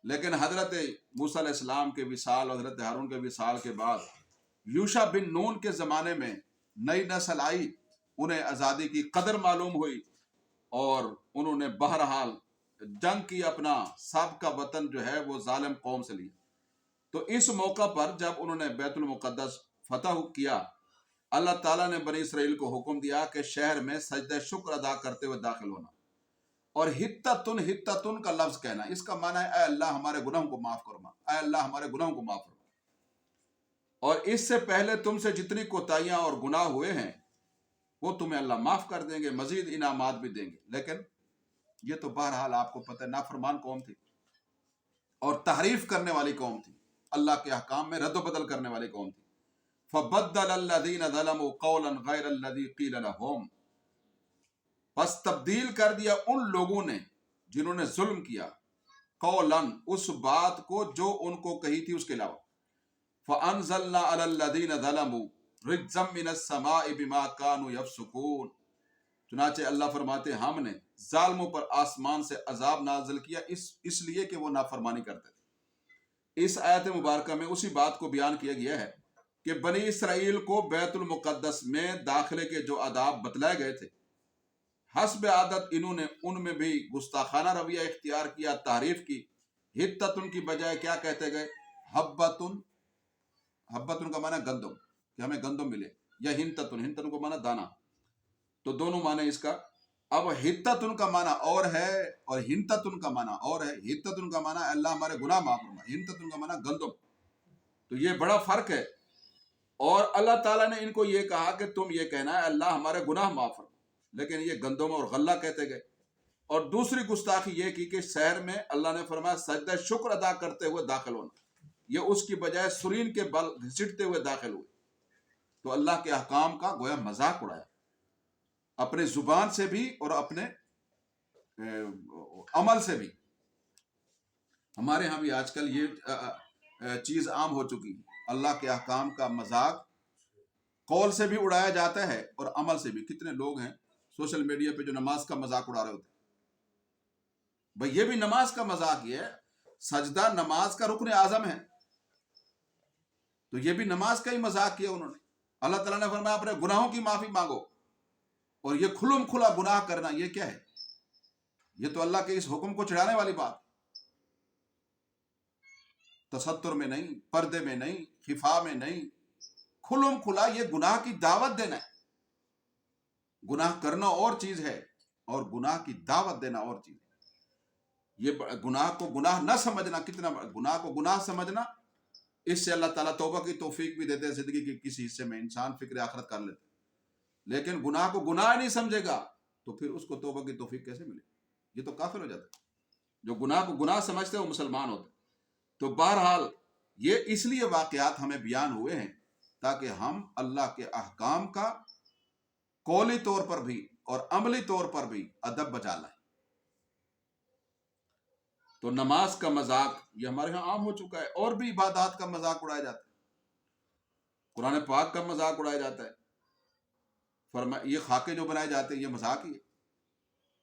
A: لیکن حضرت موسیٰ علیہ السلام کے وصال اور حضرت ہارون کے وصال کے بعد یوشع بن نون کے زمانے میں نئی نسل آئی، انہیں آزادی کی قدر معلوم ہوئی، اور انہوں نے بہرحال جنگ کی، اپنا سابقہ وطن جو ہے وہ ظالم قوم سے لیا. تو اس موقع پر جب انہوں نے بیت المقدس فتح کیا، اللہ تعالیٰ نے بنی اسرائیل کو حکم دیا کہ شہر میں سجدہ شکر ادا کرتے ہوئے داخل ہونا، اور ہتتن کا لفظ کہنا. اس کا معنی ہے اے اللہ ہمارے گناہوں کو معاف فرما، اے اللہ ہمارے گناہوں کو معاف فرما. اور اس سے پہلے تم سے جتنی کوتاہیاں اور گناہ ہوئے ہیں وہ تمہیں اللہ معاف کر دیں گے، مزید انعامات بھی دیں گے. لیکن یہ تو بہرحال آپ کو پتہ ہے نافرمان قوم تھی اور تحریف کرنے والی قوم تھی، اللہ کے احکام میں رد و بدل کرنے والی قوم تھی. فَبَدَّلَ الَّذِينَ ظَلَمُوا قَوْلًا غَيْرَ الَّذِي قِيلَ لَهُمْ، پس تبدیل کر دیا ان لوگوں نے جنہوں نے ظلم کیا، قولاً اس بات کو جو ان کو کہی تھی اس کے علاوہ. فَأَنزَلْنَا عَلَى الَّذِينَ ظَلَمُوا رِجْزًا مِّنَ السَّمَاءِ بِمَا كَانُوا يَفْسُقُونَ، چنانچہ اللہ فرماتے ہم نے ظالموں پر آسمان سے عذاب نازل کیا اس لیے کہ وہ نافرمانی کرتے تھے. اس آیت مبارکہ میں اسی بات کو بیان کیا گیا ہے کہ بنی اسرائیل کو بیت المقدس میں داخلے کے جو آداب بتلائے گئے تھے، حسب عادت انہوں نے ان میں بھی گستاخانہ رویہ اختیار کیا، تعریف کی. ہتتن کی بجائے کیا کہتے گئے؟ حبتن. حبتن کا معنی گندم، کہ ہمیں گندم ملے، یا ہنتتن کو معنی دانا. تو دونوں معنی اس کا. اب ہتتن کا معنی اور ہے اور ہنتتن کا معنی اور ہے. ہتتن کا معنی اللہ ہمارے گناہ معاف فرما، ہنتتن کا معنی گندم. تو یہ بڑا فرق ہے. اور اللہ تعالیٰ نے ان کو یہ کہا کہ تم یہ کہنا ہے اللہ ہمارے گناہ معاف فرما. لیکن یہ گندم اور غلہ کہتے گئے. اور دوسری گستاخی یہ کی کہ شہر میں اللہ نے فرمایا سجدہ شکر ادا کرتے ہوئے داخل ہونا، یہ اس کی بجائے سرین کے بل گھسیٹتے ہوئے داخل ہوئے. تو اللہ کے احکام کا گویا مذاق اڑایا، اپنے زبان سے بھی اور اپنے عمل سے بھی. ہمارے ہاں بھی آج کل یہ چیز عام ہو چکی ہے، اللہ کے احکام کا مذاق قول سے بھی اڑایا جاتا ہے اور عمل سے بھی. کتنے لوگ ہیں سوشل میڈیا پہ جو نماز کا مذاق اڑا رہے ہوتے ہیں. بھئی یہ بھی نماز کا مذاق ہی ہے، سجدہ نماز کا رکن اعظم ہے، تو یہ بھی نماز کا ہی مذاق کیا انہوں نے. اللہ تعالیٰ نے فرمایا اپنے گناہوں کی معافی مانگو، اور یہ کھلم کھلا گناہ کرنا یہ کیا ہے؟ یہ تو اللہ کے اس حکم کو چڑھانے والی بات. تستر میں نہیں، پردے میں نہیں، خفا میں نہیں، کھلم کھلا یہ گناہ کی دعوت دینا ہے. گناہ کرنا اور چیز ہے اور گناہ کی دعوت دینا اور چیز ہے. یہ گناہ کو گناہ نہ سمجھنا، کتنا گناہ کو گناہ سمجھنا، اس سے اللہ تعالیٰ توبہ کی توفیق بھی دیتے ہیں. زندگی کے کسی حصے میں انسان فکر آخرت کر لیتے، لیکن گناہ کو گناہ نہیں سمجھے گا تو پھر اس کو توبہ کی توفیق کیسے ملے؟ یہ تو کافر ہو جاتا ہے. جو گناہ کو گناہ سمجھتے ہیں وہ مسلمان ہوتے ہیں. تو بہرحال یہ اس لیے واقعات ہمیں بیان ہوئے ہیں تاکہ ہم اللہ کے احکام کا قولی طور پر بھی اور عملی طور پر بھی ادب بجا لائیں. تو نماز کا مذاق یہ ہمارے ہاں عام ہو چکا ہے، اور بھی عبادات کا مذاق اڑایا جاتا ہے، قرآن پاک کا مذاق اڑایا جاتا ہے. یہ خاکے جو بنائے جاتے ہیں یہ مذاق ہی ہے.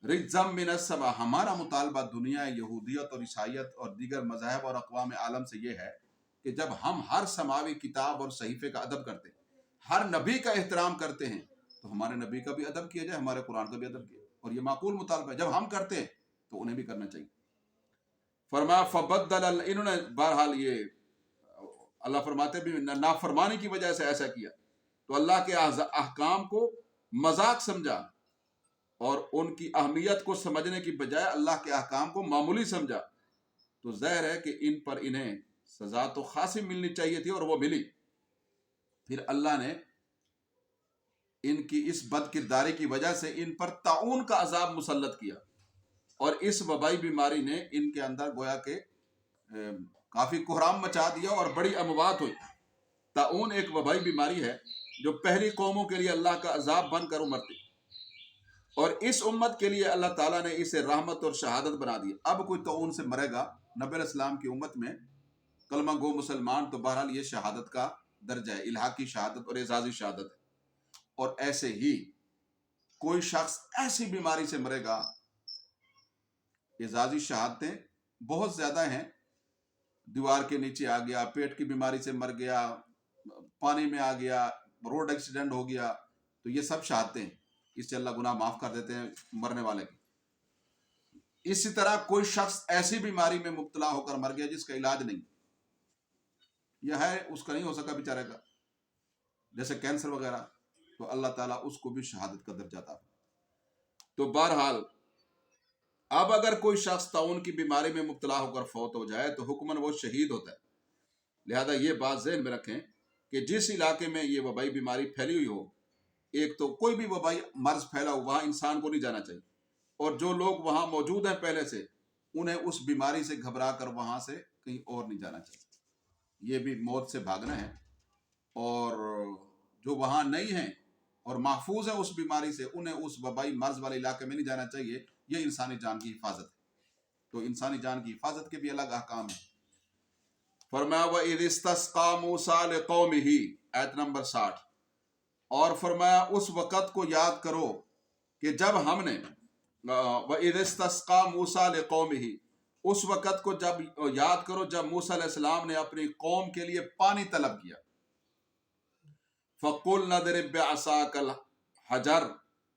A: رجزم من السما، ہمارا مطالبہ دنیا یہودیت اور عیسائیت اور دیگر مذاہب اور اقوام عالم سے یہ ہے کہ جب ہم ہر سماوی کتاب اور صحیفے کا ادب کرتے ہیں، ہر نبی کا احترام کرتے ہیں، تو ہمارے نبی کا بھی ادب کیا جائے، ہمارے قرآن کا بھی ادب کیا جائے. اور یہ معقول مطالبہ ہے، جب ہم کرتے ہیں تو انہیں بھی کرنا چاہیے. فرمایا فبدل، انہوں نے بہرحال یہ اللہ فرماتے بھی نافرمانی کی وجہ سے ایسا کیا، تو اللہ کے احکام کو مذاق سمجھا اور ان کی اہمیت کو سمجھنے کی بجائے اللہ کے احکام کو معمولی سمجھا. تو ظاہر ہے کہ ان پر انہیں سزا تو خاصی ملنی چاہیے تھی اور وہ ملی. پھر اللہ نے ان کی اس بد کرداری کی وجہ سے ان پر طاعون کا عذاب مسلط کیا، اور اس وبائی بیماری نے ان کے اندر گویا کہ کافی کوہرام مچا دیا اور بڑی اموات ہوئی. طاعون ایک وبائی بیماری ہے جو پہلی قوموں کے لیے اللہ کا عذاب بن کر امرتی، اور اس امت کے لیے اللہ تعالیٰ نے اسے رحمت اور شہادت بنا دی. اب کوئی طاعون سے مرے گا نبی علیہ السلام کی امت میں کلمہ گو مسلمان، تو بہرحال یہ شہادت کا درجہ ہے، الحاقی شہادت اور اعزازی شہادت ہے. اور ایسے ہی کوئی شخص ایسی بیماری سے مرے گا، اعزازی شہادتیں بہت زیادہ ہیں، دیوار کے نیچے آ گیا، پیٹ کی بیماری سے مر گیا، پانی میں آ گیا، روڈ ایکسیڈنٹ ہو گیا، تو یہ سب شہادتیں ہیں. اس سے اللہ گناہ معاف کر دیتے ہیں مرنے والے کی. اسی طرح کوئی شخص ایسی بیماری میں مبتلا ہو کر مر گیا جس کا علاج نہیں، یہ ہے اس کا نہیں ہو سکا بیچارے کا، جیسے کینسر وغیرہ، تو اللہ تعالیٰ اس کو بھی شہادت کا درجہ عطا. تو بہرحال اب اگر کوئی شخص طاعون کی بیماری میں مبتلا ہو کر فوت ہو جائے تو حکماً وہ شہید ہوتا ہے. لہذا یہ بات ذہن میں رکھیں کہ جس علاقے میں یہ وبائی بیماری پھیلی ہوئی ہو، ایک تو کوئی بھی وبائی مرض پھیلا ہو وہاں انسان کو نہیں جانا چاہیے، اور جو لوگ وہاں موجود ہیں پہلے سے انہیں اس بیماری سے گھبرا کر وہاں سے کہیں اور نہیں جانا چاہیے. یہ بھی موت سے بھاگنا ہے. اور جو وہاں نہیں ہیں اور محفوظ ہیں اس بیماری سے، انہیں اس وبائی مرض والے علاقے میں نہیں جانا چاہیے. یہ انسانی جان کی حفاظت ہے. تو انسانی جان کی حفاظت کے بھی الگ احکام ہیں. فرمایا وَإِذِ اسْتَسْقَىٰ مُوسَىٰ لِقَوْمِهِ، آیت نمبر 60. اور فرمایا اس وقت کو یاد کرو کہ جب ہم نے وَإِذِ اسْتَسْقَىٰ مُوسَىٰ لِقَوْمِهِ، اس وقت کو جب یاد کرو جب موسیٰ علیہ السلام نے اپنی قوم کے لیے پانی طلب کیا. فَقُلْ نَضْرِب بِعَصَاكَ الْحَجَرَ،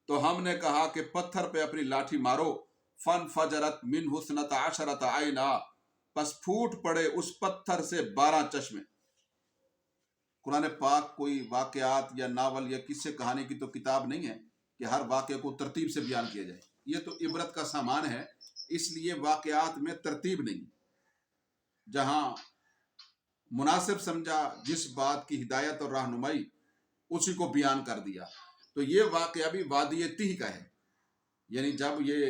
A: تو ہم نے کہا کہ پتھر پہ اپنی لاٹھی مارو. فَانْفَجَرَتْ مِنْهُ اثْنَتَ عَشَرَةَ عَيْنًا، پس پھوٹ پڑے اس پتھر سے 12 چشمے. قرآن پاک کوئی واقعات یا ناول یا قصے کہانی کی تو کتاب نہیں ہے کہ ہر واقعے کو ترتیب سے بیان کیا جائے. یہ تو عبرت کا سامان ہے، اس لیے واقعات میں ترتیب نہیں. جہاں مناسب سمجھا جس بات کی ہدایت اور رہنمائی اسی کو بیان کر دیا. تو یہ واقعہ بھی وادی تیہ کا ہے. یعنی جب یہ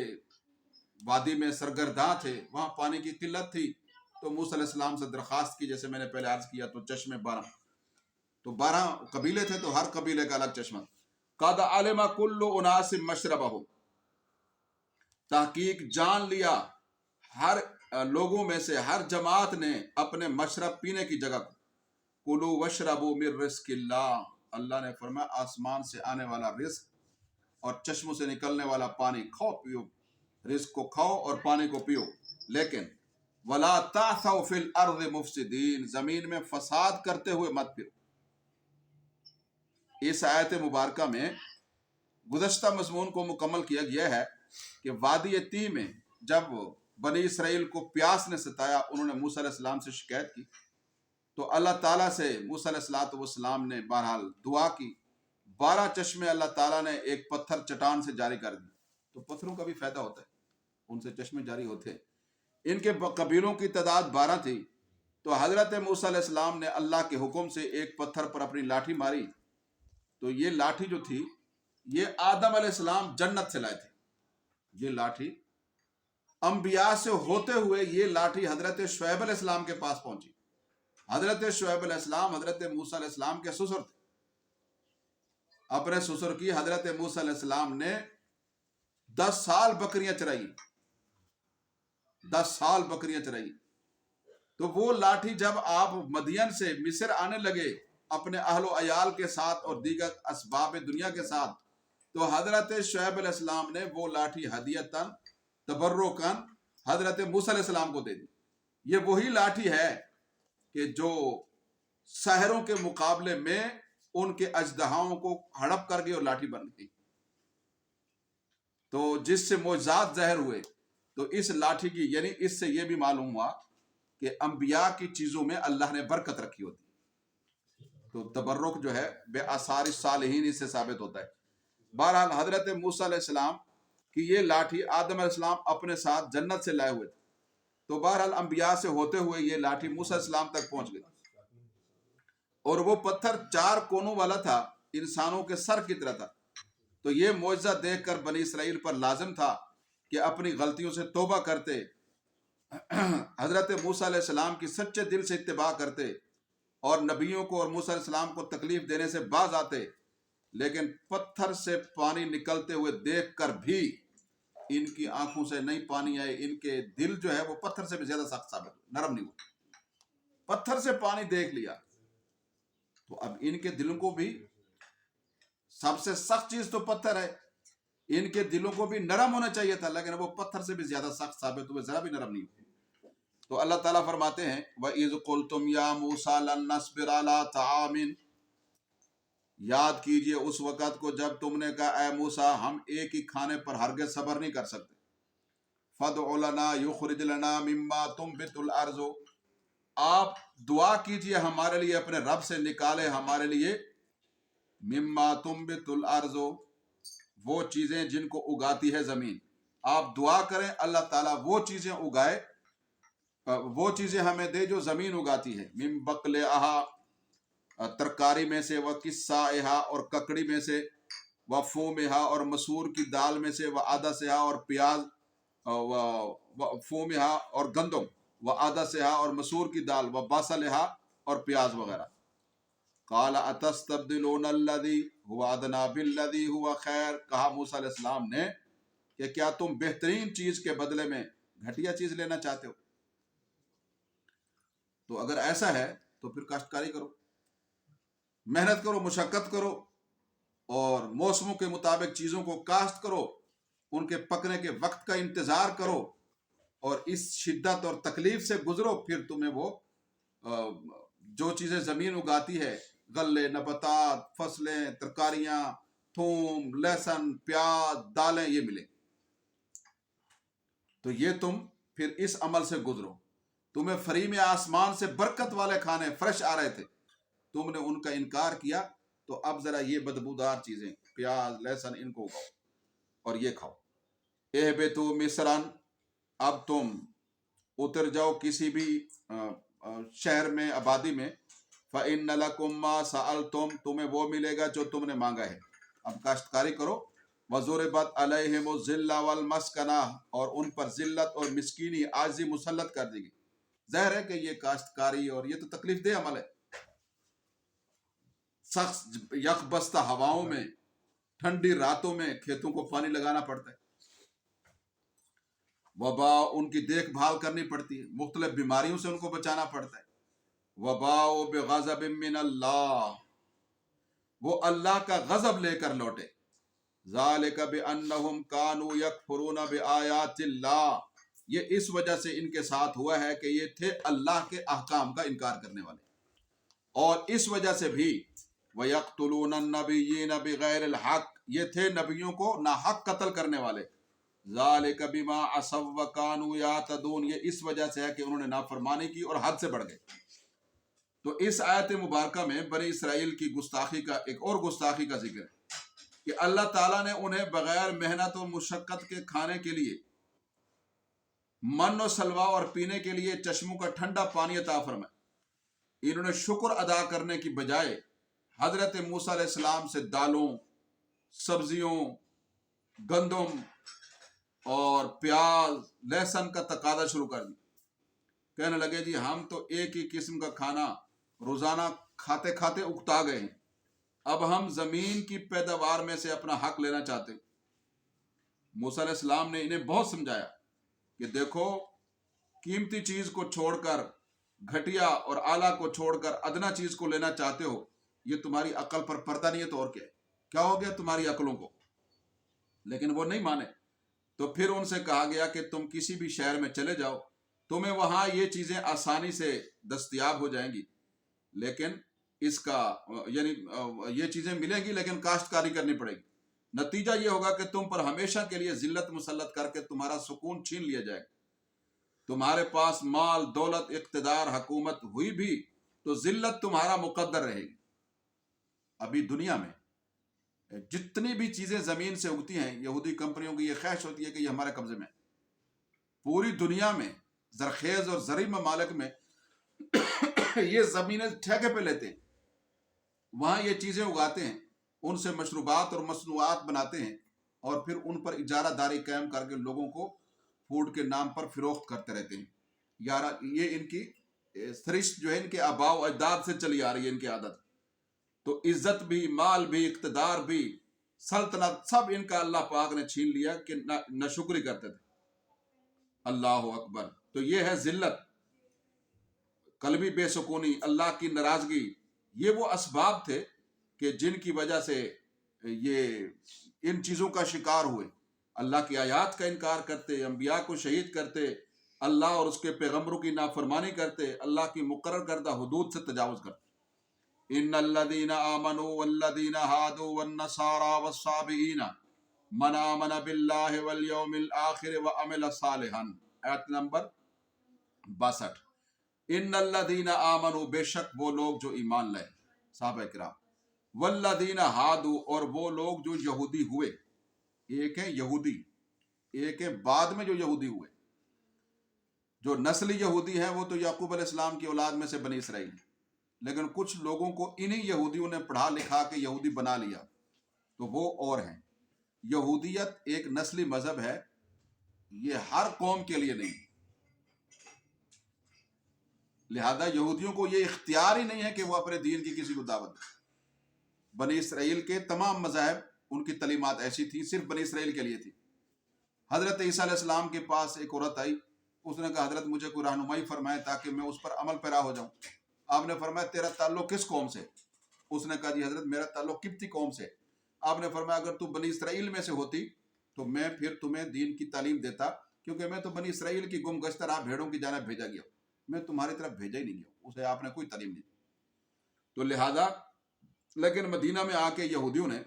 A: وادی میں سرگرداں تھے، وہاں پانی کی قلت تھی، تو موسیٰ علیہ السلام سے درخواست کی، جیسے میں نے پہلے عرض کیا، تو چشمے 12، تو 12 قبیلے تھے، تو ہر قبیلے کا الگ چشمہ۔ قَدْ عَلِمَ كُلُّ أُنَاسٍ مَشْرَبَهُمْ، تحقیق جان لیا ہر لوگوں میں سے، ہر جماعت نے اپنے مشرب پینے کی جگہ کو۔ کُلُوا وَاشْرَبُوا مِن رِزْقِ اللَّهِ، اللہ نے فرمایا آسمان سے آنے والا رزق اور چشموں سے نکلنے والا پانی کھاؤ پیو، رزق کو کھاؤ اور پانی کو پیو، لیکن وَلَا تَعْثَوْا فِي الْأَرْضِ مُفْسِدِينَ، زمین میں فساد کرتے ہوئے مت پھرو۔ اس آیت مبارکہ میں گزشتہ مضمون کو مکمل کیا گیا ہے کہ وادی تیہ میں جب بنی اسرائیل کو پیاس نے ستایا، انہوں نے موسیٰ علیہ السلام سے شکایت کی، تو اللہ تعالیٰ سے موسیٰ علیہ السلام نے بہرحال دعا کی، 12 چشمے اللہ تعالیٰ نے ایک پتھر چٹان سے جاری کر دی۔ تو پتھروں کا بھی فائدہ ہوتا ہے، ان سے چشمے جاری ہوتے ہیں۔ ان کے قبیلوں کی تعداد 12 تھی، تو حضرت موسیٰ علیہ السلام نے اللہ کے حکم سے ایک پتھر پر اپنی لاٹھی ماری، تو یہ لاٹھی جو تھی یہ آدم علیہ السلام جنت سے لائے تھے۔ یہ لاٹھی انبیاء سے ہوتے ہوئے یہ لاٹھی حضرت شعیب علیہ السلام کے پاس پہنچی۔ حضرت شعیب علیہ السلام حضرت موسیٰ علیہ السلام کے سسر تھے۔ اپنے سسر کی حضرت موسیٰ علیہ السلام نے 10 سال بکریاں چرائی، 10 سال بکریاں چرائی۔ تو وہ لاٹھی جب آپ مدین سے مصر آنے لگے اپنے اہل و عیال کے ساتھ اور دیگر اسباب دنیا کے ساتھ، تو حضرت شعیب علیہ السلام نے وہ لاٹھی ہدیتاً تبرکاً حضرت موسیٰ علیہ السلام کو دے دی۔ یہ وہی لاٹھی ہے کہ جو ساحروں کے مقابلے میں ان کے اژدہاؤں کو ہڑپ کر گئی اور لاٹھی بن گئی، تو جس سے معجزات ظاہر ہوئے۔ تو اس لاٹھی کی یعنی اس سے یہ بھی معلوم ہوا کہ انبیاء کی چیزوں میں اللہ نے برکت رکھی ہوتی، تو تبرک جو ہے بے آثار الصالحین اس سے ثابت ہوتا ہے۔ بہرحال حضرت موسیٰ علیہ السلام کی یہ لاٹھی آدم علیہ السلام اپنے ساتھ جنت سے لائے ہوئے تھے، تو بہرحال انبیاء سے ہوتے ہوئے یہ لاٹھی موسیٰ علیہ السلام تک پہنچ گئی، اور وہ پتھر 4 کونوں والا تھا، انسانوں کے سر کی طرح تھا۔ تو یہ معجزہ دیکھ کر بنی اسرائیل پر لازم تھا کہ اپنی غلطیوں سے توبہ کرتے، حضرت موسیٰ علیہ السلام کی سچے دل سے اتباع کرتے اور نبیوں کو اور موسیٰ علیہ السلام کو تکلیف دینے سے باز آتے، لیکن پتھر سے پانی نکلتے ہوئے دیکھ کر بھی ان کی آنکھوں سے نہیں پانی آئے، ان کے دل جو ہے وہ پتھر سے بھی زیادہ سخت ثابت ہوئے، نرم نہیں ہوئے۔ پتھر سے پانی دیکھ لیا تو اب ان کے دلوں کو بھی، سب سے سخت چیز تو پتھر ہے، ان کے دلوں کو بھی نرم ہونا چاہیے تھا، لیکن وہ پتھر سے بھی زیادہ سخت ثابت ہوئے، ذرا بھی نرم نہیں ہوئے۔ تو اللہ تعالیٰ فرماتے ہیں وَإِذْ قُلْتُمْ يَا مُوسَىٰ لَن نَّصْبِرَ عَلَىٰ طَعَامٍ، یاد کیجئے اس وقت کو جب تم نے کہا اے موسیٰ ہم ایک ہی کھانے پر ہرگز صبر نہیں کر سکتے۔ فَادْعُ لَنَا يُخْرِجْ لَنَا مِمَّا تُنبِتُ الْأَرْضُ، آپ دعا کیجئے ہمارے لیے، اپنے رب سے نکالے ہمارے لیے مِمَّا تُنبِتُ الْأَرْضُ، وہ چیزیں جن کو اگاتی ہے زمین۔ آپ دعا کریں اللہ تعالیٰ وہ چیزیں اگائے، وہ چیزیں ہمیں دے جو زمین اگاتی ہے۔ مِن بَقْلِهَا، ترکاری میں سے، وَقِصَّائِهَا، اور ککڑی میں سے، وَفُومِهَا، اور مسور کی دال میں سے، وَعَدَسِهَا، اور پیاز، وَفُومِهَا، اور گندم، وَعَدَسِهَا، اور مسور کی دال، وَبَصَلِهَا، اور پیاز وغیرہ۔ قَالَ أَتَسْتَبْدِلُونَ الَّذِي هُوَ أَدْنَىٰ بِالَّذِي هُوَ خَيْرٌ، کہا موسیٰ علیہ السلام نے کہ کیا تم بہترین چیز کے بدلے میں گھٹیا چیز لینا چاہتے ہو؟ تو اگر ایسا ہے تو پھر کاشتکاری کرو، محنت کرو، مشقت کرو، اور موسموں کے مطابق چیزوں کو کاشت کرو، ان کے پکنے کے وقت کا انتظار کرو، اور اس شدت اور تکلیف سے گزرو، پھر تمہیں وہ جو چیزیں زمین اگاتی ہے، غلے، نباتات، فصلیں، ترکاریاں، تھوم، لہسن، پیاز، دالیں، یہ ملیں۔ تو یہ تم پھر اس عمل سے گزرو، تمہیں فریم آسمان سے برکت والے کھانے فریش آ رہے تھے، تم نے ان کا انکار کیا، تو اب ذرا یہ بدبودار چیزیں، پیاز، لہسن، ان کو اگاؤ اور یہ کھاؤ۔ اہبطوا مصرا، اب تم اتر جاؤ کسی بھی شہر میں، آبادی میں، فَإِنَّ لَكُمْ مَا سَأَلْتُمْ، تمہیں وہ ملے گا جو تم نے مانگا ہے۔ اب کاشتکاری کرو وَضُرِبَتْ عَلَيْهِمُ الذِّلَّ وَالْمَسْكَنَةُ، اور ان پر ذلت اور مسکینی عاجزی مسلط کر دی گئی۔ ظاہر ہے کہ یہ کاشتکاری اور یہ تو تکلیف دہ عمل ہے، سخت یک بستہ ہواؤں میں، ٹھنڈی راتوں میں کھیتوں کو پانی لگانا پڑتا ہے، وبا ان کی دیکھ بھال کرنی پڑتی ہے، مختلف بیماریوں سے ان کو بچانا پڑتا ہے۔ وباء بغضب من اللہ، وہ اللہ کا غضب لے کر لوٹے۔ ذالک بانہم کانوا یکفرون بآیات اللہ، یہ اس وجہ سے ان کے ساتھ ہوا ہے کہ یہ تھے اللہ کے احکام کا انکار کرنے والے، اور اس وجہ سے بھی وَيَقْتُلُونَ النَّبِيِّينَ بِغَيْرِ الْحَقِّ، یہ تھے نبیوں کو ناحق قتل کرنے والے۔ ذَلِكَ بِمَا عَصَوْا وَكَانُوا يَعْتَدُونَ، یہ اس وجہ سے ہے کہ انہوں نے نافرمانی کی اور حد سے بڑھ گئے۔ تو اس آیت مبارکہ میں بنی اسرائیل کی گستاخی کا ایک اور گستاخی کا ذکر ہے کہ اللہ تعالیٰ نے انہیں بغیر محنت و مشقت کے کھانے کے لیے من و سلوا اور پینے کے لیے چشموں کا ٹھنڈا پانی عطا فرمایا۔ انہوں نے شکر ادا کرنے کی بجائے حضرت موسیٰ علیہ السلام سے دالوں، سبزیوں، گندم اور پیاز، لہسن کا تقاضا شروع کر دی۔ کہنے لگے جی ہم تو ایک ہی قسم کا کھانا روزانہ کھاتے کھاتے اکتا گئے ہیں، اب ہم زمین کی پیداوار میں سے اپنا حق لینا چاہتے ہیں۔ موسیٰ علیہ السلام نے انہیں بہت سمجھایا کہ دیکھو، قیمتی چیز کو چھوڑ کر، گھٹیا اور اعلیٰ کو چھوڑ کر ادنا چیز کو لینا چاہتے ہو، یہ تمہاری عقل پر پردہ نہیں ہے تو اور کیا ہے؟ کیا ہو گیا تمہاری عقلوں کو؟ لیکن وہ نہیں مانے، تو پھر ان سے کہا گیا کہ تم کسی بھی شہر میں چلے جاؤ، تمہیں وہاں یہ چیزیں آسانی سے دستیاب ہو جائیں گی، لیکن اس کا یعنی یہ چیزیں ملیں گی لیکن کاشتکاری کرنی پڑے گی۔ نتیجہ یہ ہوگا کہ تم پر ہمیشہ کے لیے ذلت مسلط کر کے تمہارا سکون چھین لیا جائے گا۔ تمہارے پاس مال، دولت، اقتدار، حکومت ہوئی بھی تو ذلت تمہارا مقدر رہے گی۔ ابھی دنیا میں جتنی بھی چیزیں زمین سے اگتی ہیں، یہودی کمپنیوں کی یہ خواہش ہوتی ہے کہ یہ ہمارے قبضے میں ہے۔ پوری دنیا میں زرخیز اور زرعی ممالک میں یہ زمینیں ٹھیکے پہ لیتے ہیں، وہاں یہ چیزیں اگاتے ہیں، ان سے مشروبات اور مصنوعات بناتے ہیں، اور پھر ان پر اجارہ داری قائم کر کے لوگوں کو فوڈ کے نام پر فروخت کرتے رہتے ہیں۔ یار یہ ان کی سرشت جو ہے ان کے آباء و اجداد سے چلی آ رہی ہے، ان کی عادت۔ تو عزت بھی، مال بھی، اقتدار بھی، سلطنت، سب ان کا اللہ پاک نے چھین لیا کہ نہ شکری کرتے تھے۔ اللہ اکبر۔ تو یہ ہے ذلت، قلبی بے سکونی، اللہ کی ناراضگی۔ یہ وہ اسباب تھے کہ جن کی وجہ سے یہ ان چیزوں کا شکار ہوئے، اللہ کی آیات کا انکار کرتے، انبیاء کو شہید کرتے، اللہ اور اس کے پیغمبروں کی نافرمانی کرتے، اللہ کی مقرر کردہ حدود سے تجاوز کرتے۔ ان الذين آمنوا والذين هادوا والنصارى والصابئين من آمن بالله واليوم الآخر وعمل صالحا، آیت نمبر 62۔ ان الذين آمنوا، بے شک وہ لوگ جو ایمان لائے، صحابہ کرام، والذین ہادوا، اور وہ لوگ جو یہودی ہوئے۔ ایک ہے یہودی، ایک ہے بعد میں جو یہودی ہوئے۔ جو نسلی یہودی ہیں وہ تو یعقوب علیہ السلام کی اولاد میں سے بنی اسرائیل ہیں، لیکن کچھ لوگوں کو انہی یہودیوں نے پڑھا لکھا کے یہودی بنا لیا، تو وہ اور ہیں۔ یہودیت ایک نسلی مذہب ہے، یہ ہر قوم کے لیے نہیں، لہذا یہودیوں کو یہ اختیار ہی نہیں ہے کہ وہ اپنے دین کی کسی کو دعوت دیں۔ بنی اسرائیل کے تمام مذاہب، ان کی تعلیمات ایسی تھی، صرف بنی اسرائیل کے لیے تھی۔ حضرت عیسیٰ علیہ السلام کے پاس ایک عورت آئی، اس نے کہا حضرت مجھے کوئی رہنمائی فرمائے تاکہ میں اس پر عمل پیرا ہو جاؤں۔ آپ نے فرمایا تیرا تعلق کس قوم سے؟ اس نے کہا جی حضرت میرا تعلق قبطی قوم سے۔ آپ نے فرمایا اگر تو بنی اسرائیل میں سے ہوتی تو میں پھر تمہیں دین کی تعلیم دیتا، کیونکہ میں تو بنی اسرائیل کی گم گشتہ راہ بھیڑوں کی جانب بھیجا گیا ہوں، میں تمہاری طرف بھیجا ہی نہیں گیا، اسے آپ نے کوئی تعلیم نہیں دی۔ تو لہذا لیکن مدینہ میں آ کے یہودیوں نے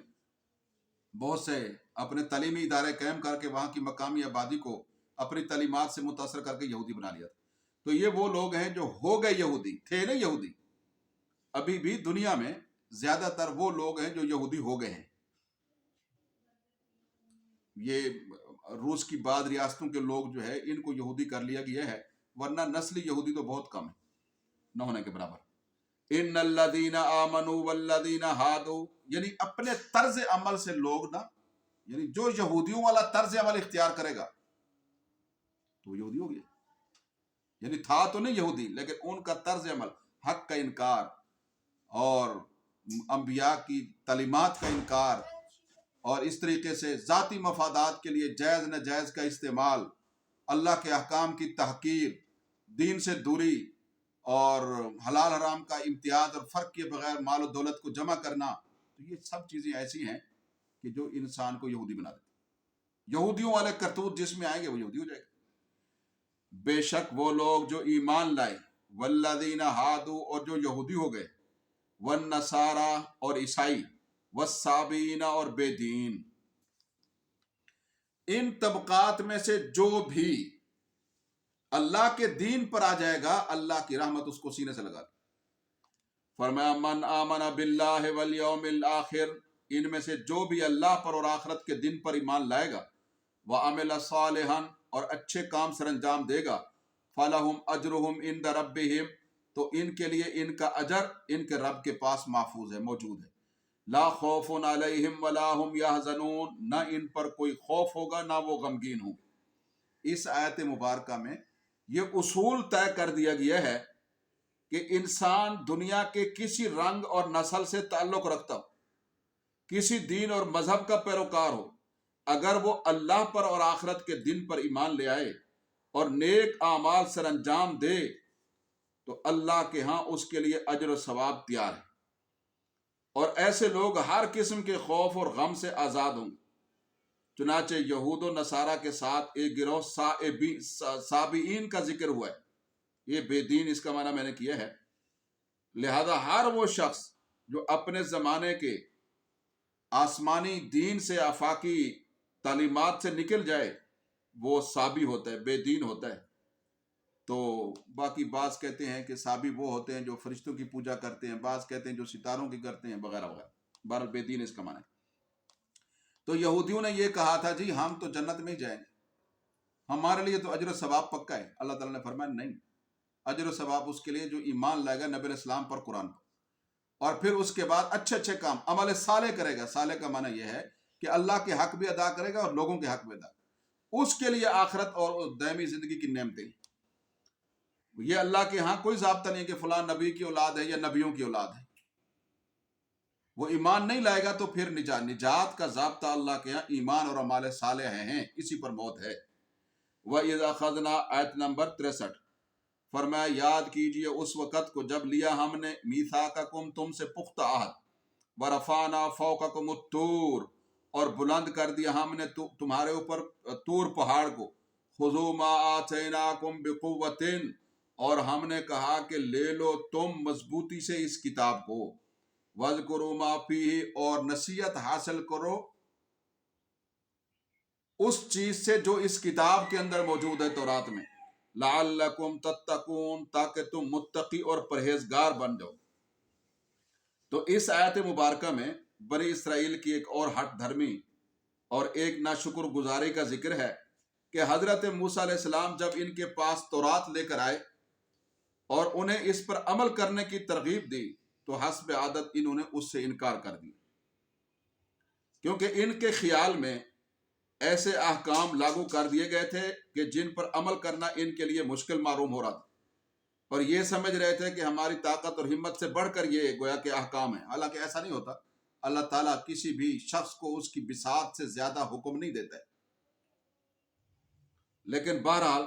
A: بہت سے اپنے تعلیمی ادارے قائم کر کے وہاں کی مقامی آبادی کو اپنی تعلیمات سے متاثر کر کے یہودی بنا لیا تھا۔ تو یہ وہ لوگ ہیں جو ہو گئے یہودی، تھے نا یہودی۔ ابھی بھی دنیا میں زیادہ تر وہ لوگ ہیں جو یہودی ہو گئے ہیں۔ یہ روس کی بعض ریاستوں کے لوگ جو ہے ان کو یہودی کر لیا گیا ہے، ورنہ نسلی یہودی تو بہت کم ہے، نہ ہونے کے برابر۔ ان الذین آمنوا والذین ہادوا، یعنی اپنے طرز عمل سے لوگ نہ یعنی جو یہودیوں والا طرز عمل اختیار کرے گا تو وہ یہودی ہو گیا. یعنی تھا تو نہیں یہودی، لیکن ان کا طرز عمل، حق کا انکار اور انبیاء کی تعلیمات کا انکار، اور اس طریقے سے ذاتی مفادات کے لیے جائز ناجائز کا استعمال، اللہ کے احکام کی تحقیر، دین سے دوری، اور حلال حرام کا امتیاز اور فرق کے بغیر مال و دولت کو جمع کرنا، تو یہ سب چیزیں ایسی ہیں کہ جو انسان کو یہودی بنا دیتی. یہودیوں والے کرتوت جس میں آئیں گے وہ یہودی ہو جائے گا. بے شک وہ لوگ جو ایمان لائے، والذین ہادو، اور جو یہودی ہو گئے، والنصارى اور عیسائی، والصابئین اور بے دین، ان طبقات میں سے جو بھی اللہ کے دین پر آ جائے گا، اللہ کی رحمت اس کو سینے سے لگا دی. فرمایا من آمن باللہ والیوم الآخر، ان میں سے جو بھی اللہ پر اور آخرت کے دن پر ایمان لائے گا، وعمل صالحا، اور اچھے کام سر انجام دے گا، فلہم اجرہم عند ربہم، تو ان کے لیے ان کا اجر ان کے رب کے پاس محفوظ ہے، موجود ہے. لا خوف علیہم ولا ہم یحزنون، نہ ان پر کوئی خوف ہوگا نہ وہ غمگین ہوں. اس آیت مبارکہ میں یہ اصول طے کر دیا گیا ہے کہ انسان دنیا کے کسی رنگ اور نسل سے تعلق رکھتا ہو، کسی دین اور مذہب کا پیروکار ہو، اگر وہ اللہ پر اور آخرت کے دن پر ایمان لے آئے اور نیک اعمال سر انجام دے تو اللہ کے ہاں اس کے لیے اجر و ثواب تیار ہے. اور ایسے لوگ ہر قسم کے خوف اور غم سے آزاد ہوں گے. چنانچہ یہود و نصارہ کے ساتھ ایک گروہ سابئین کا ذکر ہوا ہے. یہ بے دین اس کا معنی میں نے کیا ہے. لہذا ہر وہ شخص جو اپنے زمانے کے آسمانی دین سے، آفاقی تعلیمات سے نکل جائے، وہ سابی ہوتا ہے، بے دین ہوتا ہے. تو باقی بعض کہتے ہیں کہ سابی وہ ہوتے ہیں جو فرشتوں کی پوجا کرتے ہیں، بعض کہتے ہیں جو ستاروں کی کرتے ہیں، وغیرہ وغیرہ. بہرحال بے دین اس کا معنی ہے. تو یہودیوں نے یہ کہا تھا جی ہم تو جنت میں ہی جائیں گے، ہمارے لیے تو اجر و ثواب پکا ہے. اللہ تعالیٰ نے فرمایا نہیں، اجر و ثواب اس کے لیے جو ایمان لائے گا نبی علیہ السلام پر، قرآن پر، اور پھر اس کے بعد اچھے اچھے کام، عمل صالح کرے گا. صالح کا معنی یہ ہے کہ اللہ کے حق بھی ادا کرے گا اور لوگوں کے حق بھی ادا کرے گا. اس کے لیے آخرت اور دائمی زندگی کی نعمتیں. یہ اللہ کے ہاں کوئی ضابطہ نہیں کہ فلاں نبی کی اولاد ہے یا نبیوں کی اولاد ہے. وہ ایمان نہیں لائے گا تو پھر نجات کا ضابطہ اللہ کے ہاں ایمان اور اعمال صالح ہیں، اسی پر موت ہے. وَإِذَا أَخَذْنَا، آیت نمبر 63. فرمایا یاد کیجئے اس وقت کو جب لیا ہم نے میثاقکم، تم سے پختہ عہد، وَرَفَعْنَا فَوْقَكُمُ الطُّورَ، اور بلند کر دیا ہم نے تمہارے اوپر طور پہاڑ کو، خُذُوا مَا آتَيْنَاكُمْ بِقُوَّةٍ، اور ہم نے کہا کہ لے لو تم مضبوطی سے اس کتاب کو، وَاذْكُرُوا مَا فِيهِ، اور نصیحت حاصل کرو اس چیز سے جو اس کتاب کے اندر موجود ہے، تورات میں، لعلکم تتقون، تاکہ تم متقی اور پرہیزگار بن جاؤ. تو اس آیت مبارکہ میں بنی اسرائیل کی ایک اور ہٹ دھرمی اور ایک ناشکر گزاری کا ذکر ہے کہ حضرت موسیٰ علیہ السلام جب ان کے پاس تورات لے کر آئے اور انہیں اس پر عمل کرنے کی ترغیب دی تو حسب عادت انہوں نے اس سے انکار کر دیا، کیونکہ ان کے خیال میں ایسے احکام لاگو کر دیے گئے تھے کہ جن پر عمل کرنا ان کے لیے مشکل معلوم ہو رہا تھا، اور یہ سمجھ رہے تھے کہ ہماری طاقت اور ہمت سے بڑھ کر یہ گویا کہ احکام ہے. حالانکہ ایسا نہیں ہوتا. اللہ تعالیٰ کسی بھی شخص کو اس کی بساط سے زیادہ حکم نہیں دیتا ہے. لیکن بہرحال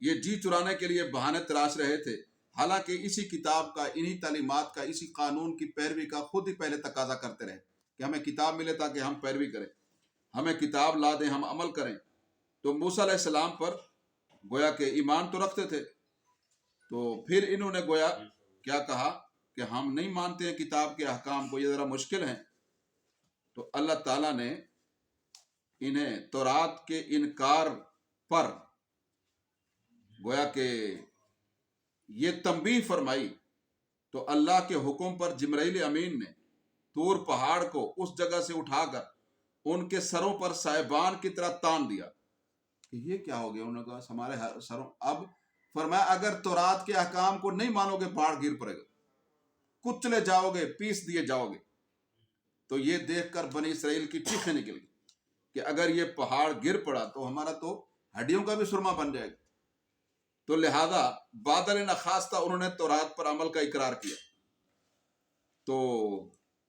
A: یہ جی چرانے کے لیے بہانے تراش رہے تھے، حالانکہ اسی کتاب کا، انہی تعلیمات کا، اسی قانون کی پیروی کا خود ہی پہلے تقاضا کرتے رہے کہ ہمیں کتاب ملے تاکہ ہم پیروی کریں، ہمیں کتاب لا دیں ہم عمل کریں. تو موسیٰ علیہ السلام پر گویا کہ ایمان تو رکھتے تھے، تو پھر انہوں نے گویا کیا کہا کہ ہم نہیں مانتے ہیں کتاب کے احکام کو، یہ ذرا مشکل ہیں. تو اللہ تعالیٰ نے انہیں تورات کے انکار پر گویا کہ یہ تنبیہ فرمائی. تو اللہ کے حکم پر جبرائیل امین نے طور پہاڑ کو اس جگہ سے اٹھا کر ان کے سروں پر سائبان کی طرح تان دیا. کہ یہ کیا ہو گیا؟ انہوں نے کہا ہمارے سروں. اب فرمایا اگر تورات کے احکام کو نہیں مانو گے پہاڑ گر پڑے گا، کچلے جاؤ گے، پیس دیے جاؤ گے. تو یہ دیکھ کر بنی اسرائیل کی چیخیں نکل گئی کہ اگر یہ پہاڑ گر پڑا تو ہمارا تو ہڈیوں کا بھی سرما بن جائے گا. تو لہذا بادل نخاستہ انہوں نے تورات پر عمل کا اقرار کیا. تو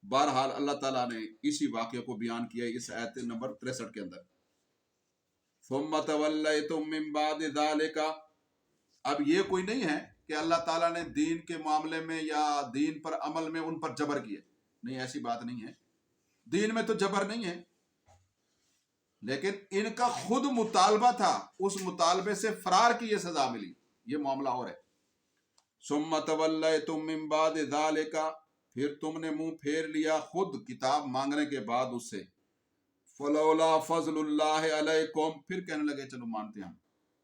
A: بہرحال اللہ تعالیٰ نے اسی واقعے کو بیان کیا اس آیت نمبر 63 کے اندر. ثم تولیتم من بعد ذالک. اب یہ کوئی نہیں ہے کہ اللہ تعالیٰ نے دین کے معاملے میں یا دین پر عمل میں ان پر جبر کیا. نہیں، ایسی بات نہیں ہے. دین میں تو جبر نہیں ہے، لیکن ان کا خود مطالبہ تھا، اس مطالبے سے فرار کی یہ سزا ملی. یہ معاملہ اور ہے. ثم تولیتم من بعد ذالک. پھر تم نے منہ پھیر لیا خود کتاب مانگنے کے بعد اس سے. فلولا فضل اللہ علیکم. پھر کہنے لگے چلو مانتے ہیں ہم.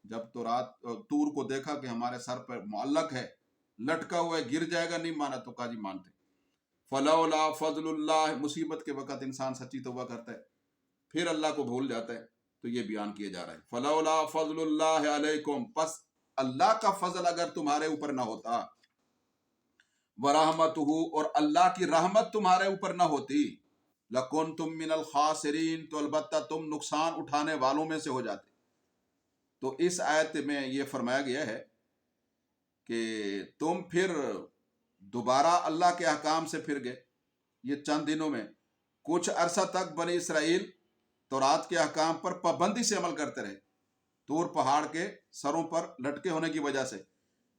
A: جب تو رات تور کو دیکھا کہ ہمارے سر پر معلق ہے، لٹکا ہوا ہے، گر جائے گا، نہیں مانا تو کہا جی مانتے. فلولا فضل اللہ. مصیبت کے وقت انسان سچی توبہ کرتا ہے، پھر اللہ کو بھول جاتا ہے. تو یہ بیان کیا جا رہا ہے فلولا فضل اللہ علیکم. پس اللہ کا فضل اگر تمہارے اوپر نہ ہوتا، ورحمتہ، اور اللہ کی رحمت تمہارے اوپر نہ ہوتی، لکنتم من الخاسرین، تو البتہ تم نقصان اٹھانے والوں میں سے ہو جاتے. تو اس آیت میں یہ فرمایا گیا ہے کہ تم پھر دوبارہ اللہ کے احکام سے پھر گئے. یہ چند دنوں میں کچھ عرصہ تک بنی اسرائیل تورات کے احکام پر پابندی سے عمل کرتے رہے، طور پہاڑ کے سروں پر لٹکے ہونے کی وجہ سے.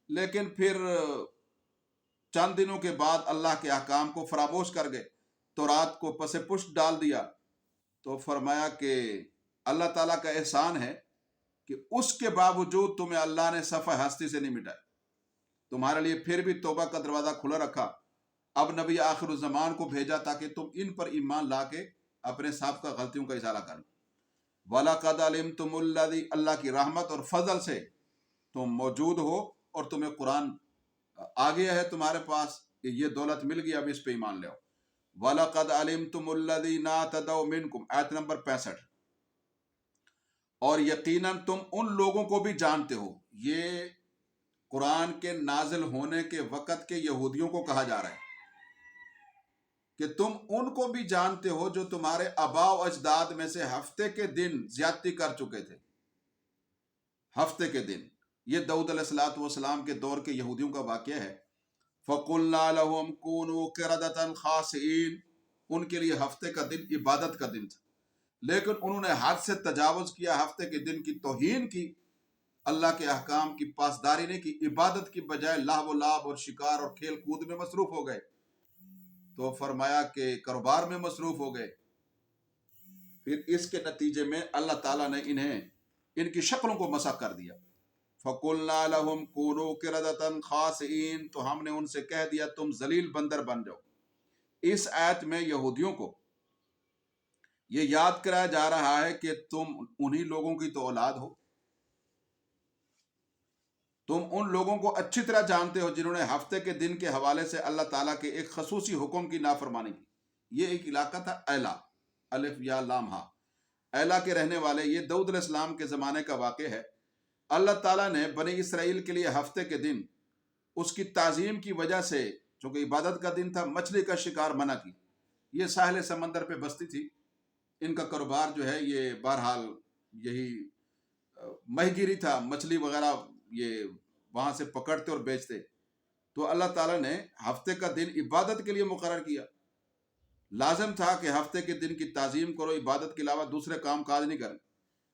A: لیکن پھر چند دنوں کے بعد اللہ کے احکام کو فراموش کر گئے، تورات کو پس پشت ڈال دیا. تو فرمایا کہ اللہ تعالیٰ کا احسان ہے کہ اس کے باوجود تمہیں اللہ نے صفحہ ہستی سے نہیں مٹایا، تمہارے لیے پھر بھی توبہ کا دروازہ کھلا رکھا. اب نبی آخر الزمان کو بھیجا تاکہ تم ان پر ایمان لا کے اپنے سابقہ غلطیوں کا ازالہ کرو. وَلَقَدْ عَلِمْتُمُ الَّذِي. اللہ کی رحمت اور فضل سے تم موجود ہو اور تمہیں قرآن آ گیا ہے تمہارے پاس، کہ یہ دولت مل گئی، اب اس پہ ایمان لے آؤ. وَلَقَدْ عَلِمْتُمُ الَّذِينَ اعْتَدَوْا مِنْكُمْ. آیت نمبر 65. اور یقیناً تم ان لوگوں کو بھی جانتے ہو. یہ قرآن کے نازل ہونے کے وقت کے یہودیوں کو کہا جا رہا ہے کہ تم ان کو بھی جانتے ہو جو تمہارے آباء و اجداد میں سے ہفتے کے دن زیادتی کر چکے تھے. ہفتے کے دن، یہ داؤد علیہ السلام کے دور کے یہودیوں کا واقعہ ہے. فَقُلْنَا لَهُمْ كُونُوا قِرَدَةً خَاسِئِينَ. ان کے لیے ہفتے کا دن عبادت کا دن تھا، لیکن انہوں نے حد سے تجاوز کیا، ہفتے کے دن کی توہین کی، اللہ کے احکام کی پاسداری نہیں کی، عبادت کی بجائے لہو و لعب اور شکار اور کھیل کود میں مصروف ہو گئے. تو فرمایا کہ کاروبار میں مصروف ہو گئے. پھر اس کے نتیجے میں اللہ تعالیٰ نے انہیں ان کی شکلوں کو مسخ کر دیا. فَقُلْنَا لَهُمْ كُونُوا قِرَدَةً خَاسِئِينَ. تو ہم نے ان سے کہہ دیا تم ذلیل بندر بن جاؤ. اس آیت میں یہودیوں کو یہ یاد کرایا جا رہا ہے کہ تم انہی لوگوں کی تو اولاد ہو، تم ان لوگوں کو اچھی طرح جانتے ہو جنہوں نے ہفتے کے دن کے حوالے سے اللہ تعالیٰ کے ایک خصوصی حکم کی نافرمانی کی. یہ ایک علاقہ تھا ایلا، الف یا لام ہا. ایلا کے رہنے والے، یہ داؤد علیہ السلام کے زمانے کا واقع ہے. اللہ تعالیٰ نے بنی اسرائیل کے لیے ہفتے کے دن اس کی تعظیم کی وجہ سے، چونکہ عبادت کا دن تھا، مچھلی کا شکار منع کی. یہ ساحل سمندر پہ بستی تھی، ان کا کاروبار جو ہے یہ بہرحال یہی ماہی گیری تھا، مچھلی وغیرہ یہ وہاں سے پکڑتے اور بیچتے. تو اللہ تعالیٰ نے ہفتے کا دن عبادت کے لیے مقرر کیا. لازم تھا کہ ہفتے کے دن کی تعظیم کرو، عبادت کے علاوہ دوسرے کام کاج نہیں کریں.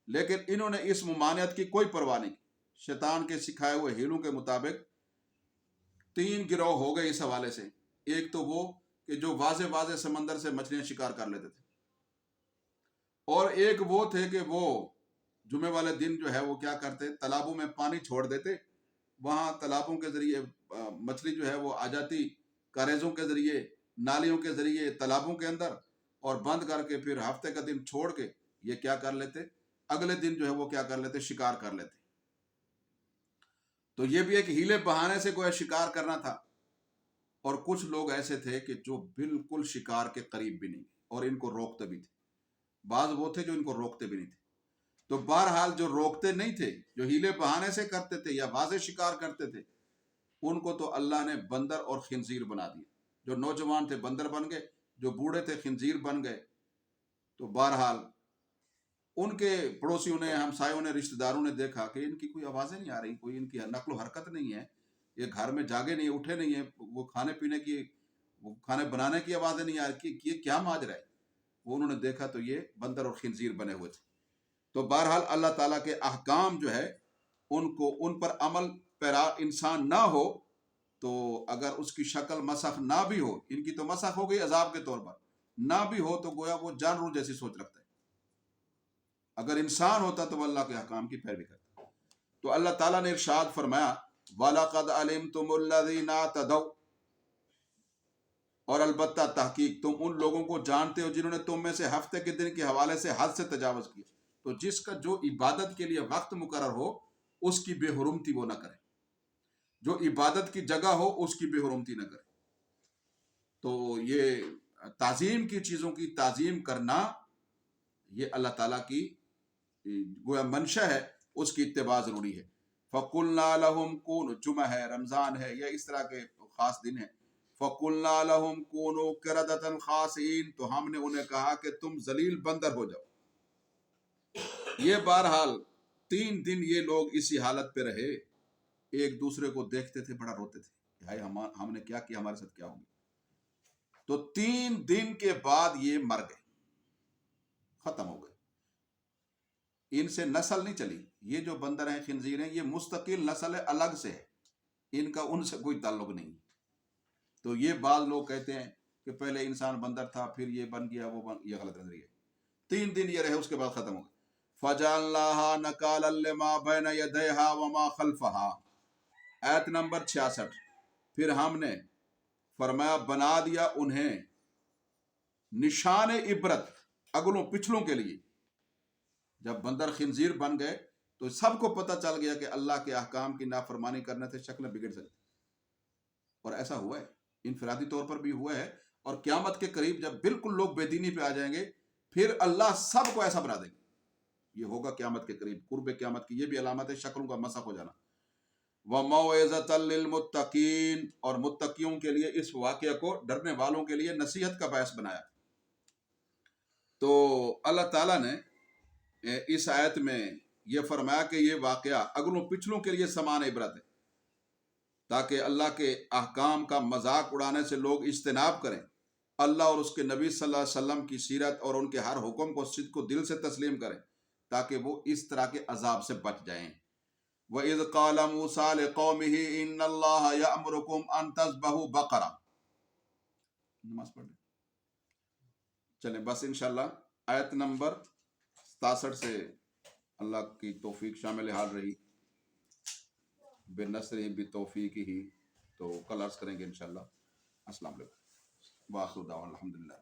A: لیکن انہوں نے اس ممانعت کی کوئی پرواہ نہیں کی. شیطان کے سکھائے ہوئے ہیلوں کے مطابق 3 گروہ ہو گئے اس حوالے سے. ایک تو وہ کہ جو واضح واضح سمندر سے مچھلیاں شکار کر لیتے تھے، اور ایک وہ تھے کہ وہ جمعے والے دن جو ہے وہ کیا کرتے، تالابوں میں پانی چھوڑ دیتے، وہاں تالابوں کے ذریعے مچھلی جو ہے وہ آ جاتی، کاریزوں کے ذریعے، نالیوں کے ذریعے تالابوں کے اندر، اور بند کر کے پھر ہفتے کا دن چھوڑ کے یہ کیا کر لیتے، اگلے دن جو ہے وہ کیا کر لیتے، شکار کر لیتے. تو یہ بھی ایک ہیلے بہانے سے کوئی شکار کرنا تھا. اور کچھ لوگ ایسے تھے کہ جو بالکل شکار کے قریب بھی نہیں، اور ان کو روکتے بھی تھے. بعض وہ تھے جو ان کو روکتے بھی نہیں تھے. تو بہرحال جو روکتے نہیں تھے، جو ہیلے بہانے سے کرتے تھے یا واضح شکار کرتے تھے، ان کو تو اللہ نے بندر اور خنزیر بنا دیا. جو نوجوان تھے بندر بن گئے، جو بوڑھے تھے خنزیر بن گئے. تو بہرحال ان کے پڑوسیوں نے، ہمسایوں نے، رشتہ داروں نے دیکھا کہ ان کی کوئی آوازیں نہیں آ رہی، کوئی ان کی نقل و حرکت نہیں ہے، یہ گھر میں جاگے نہیں، اٹھے نہیں ہیں، وہ کھانے پینے کی، وہ کھانے بنانے کی آوازیں نہیں آ رہی کہ یہ کیا ماجرا ہے۔ وہ انہوں نے دیکھا تو یہ بندر اور خنزیر بنے ہوئے تھے۔ تو بہرحال اللہ تعالیٰ کے احکام جو ہے ان پر عمل پیرا انسان نہ ہو تو اگر اس کی شکل مسخ نہ بھی ہو، ان کی تو مسخ ہو گئی عذاب کے طور پر، نہ بھی ہو تو گویا وہ جانور جیسی سوچ رکھتا ہے۔ اگر انسان ہوتا تو وہ اللہ کے احکام کی پیروی کرتا۔ تو اللہ تعالیٰ نے ارشاد فرمایا وَلَقَدْ عَلِمْتُمُ الَّذِينَ اعْتَدَوْا، اور البتہ تحقیق تم ان لوگوں کو جانتے ہو جنہوں نے تم میں سے ہفتے کے دن کے حوالے سے حد سے تجاوز کیا۔ تو جس کا جو عبادت کے لیے وقت مقرر ہو اس کی بے حرمتی وہ نہ کرے، جو عبادت کی جگہ ہو اس کی بے حرمتی نہ کرے۔ تو یہ تعظیم کی چیزوں کی تعظیم کرنا یہ اللہ تعالیٰ کی گویا منشا ہے، اس کی اتباع ضروری ہے۔ فَقُلْنَا لَهُمْ كُونُوا، جمعہ ہے، رمضان ہے، یا اس طرح کے خاص دن ہیں، فَقُلْنَا لَهُمْ كُونُوا قِرَدَةً خَاسِئِينَ، تو ہم نے انہیں کہا کہ تم ذلیل بندر ہو جاؤ۔ یہ بہرحال 3 دن یہ لوگ اسی حالت پہ رہے، ایک دوسرے کو دیکھتے تھے، بڑا روتے تھے کہ ہائے ہم نے کیا کیا، ہمارے ساتھ کیا ہو گیا۔ تو 3 دن کے بعد یہ مر گئے، ختم ہو گئے، ان سے نسل نہیں چلی۔ یہ جو بندر ہیں، خنزیر ہیں، یہ مستقل نسل ہے، الگ سے ہے، ان کا ان سے کوئی تعلق نہیں۔ تو یہ بعض لوگ کہتے ہیں کہ پہلے انسان بندر تھا، پھر یہ بن گیا، یہ غلط نظریہ ہے۔ 3 دن یہ رہے، اس کے بعد ختم ہو گئے۔ فَجَعَلْنَاهَا نَكَالًا لِمَا بَيْنَ يَدَيْهَا وَمَا خَلْفَهَا، آیت نمبر 66۔ پھر ہم نے فرمایا بنا دیا انہیں نشان عبرت اگلوں پچھلوں کے لیے۔ جب بندر خنزیر بن گئے تو سب کو پتہ چل گیا کہ اللہ کے احکام کی نافرمانی کرنے سے شکلیں بگڑ سکتی، اور ایسا ہوا ہے، انفرادی طور پر بھی ہوا ہے، اور قیامت کے قریب جب بالکل لوگ بے دینی پہ آ جائیں گے پھر اللہ سب کو ایسا بنا دیں گے۔ یہ ہوگا قیامت کے قریب، قرب قیامت کی یہ بھی علامت ہے، شکلوں کا مسخ ہو جانا۔ وَمَوْعِظَةً لِّلْمُتَّقِينَ، اور متقیوں کے لیے اس واقعہ کو، ڈرنے والوں کے لیے نصیحت کا باعث بنایا۔ تو اللہ تعالیٰ نے اس آیت میں یہ فرمایا کہ یہ واقعہ اگلوں پچھلوں کے لیے سمان عبرت ہے، تاکہ اللہ کے احکام کا مذاق اڑانے سے لوگ اجتناب کریں، اللہ اور اس کے نبی صلی اللہ علیہ وسلم کی سیرت اور ان کے ہر حکم کو صدق کو دل سے تسلیم کریں، تاکہ وہ اس طرح کے عذاب سے بچ جائیں۔ وَإِذْ قَالَ مُوسَىٰ لِقَوْمِهِ إِنَّ اللَّهَ يَأْمُرُكُمْ أَن تَذْبَحُوا بَقَرَةً، نماز پڑھ لیں۔ چلیں بس انشاءاللہ آیت نمبر 67 سے اللہ کی توفیق شامل حال رہی، بے نصر بھی توفیق ہی، تو کل عرض کریں گے انشاءاللہ۔ السلام علیکم، وآخر دعوانا الحمدللہ۔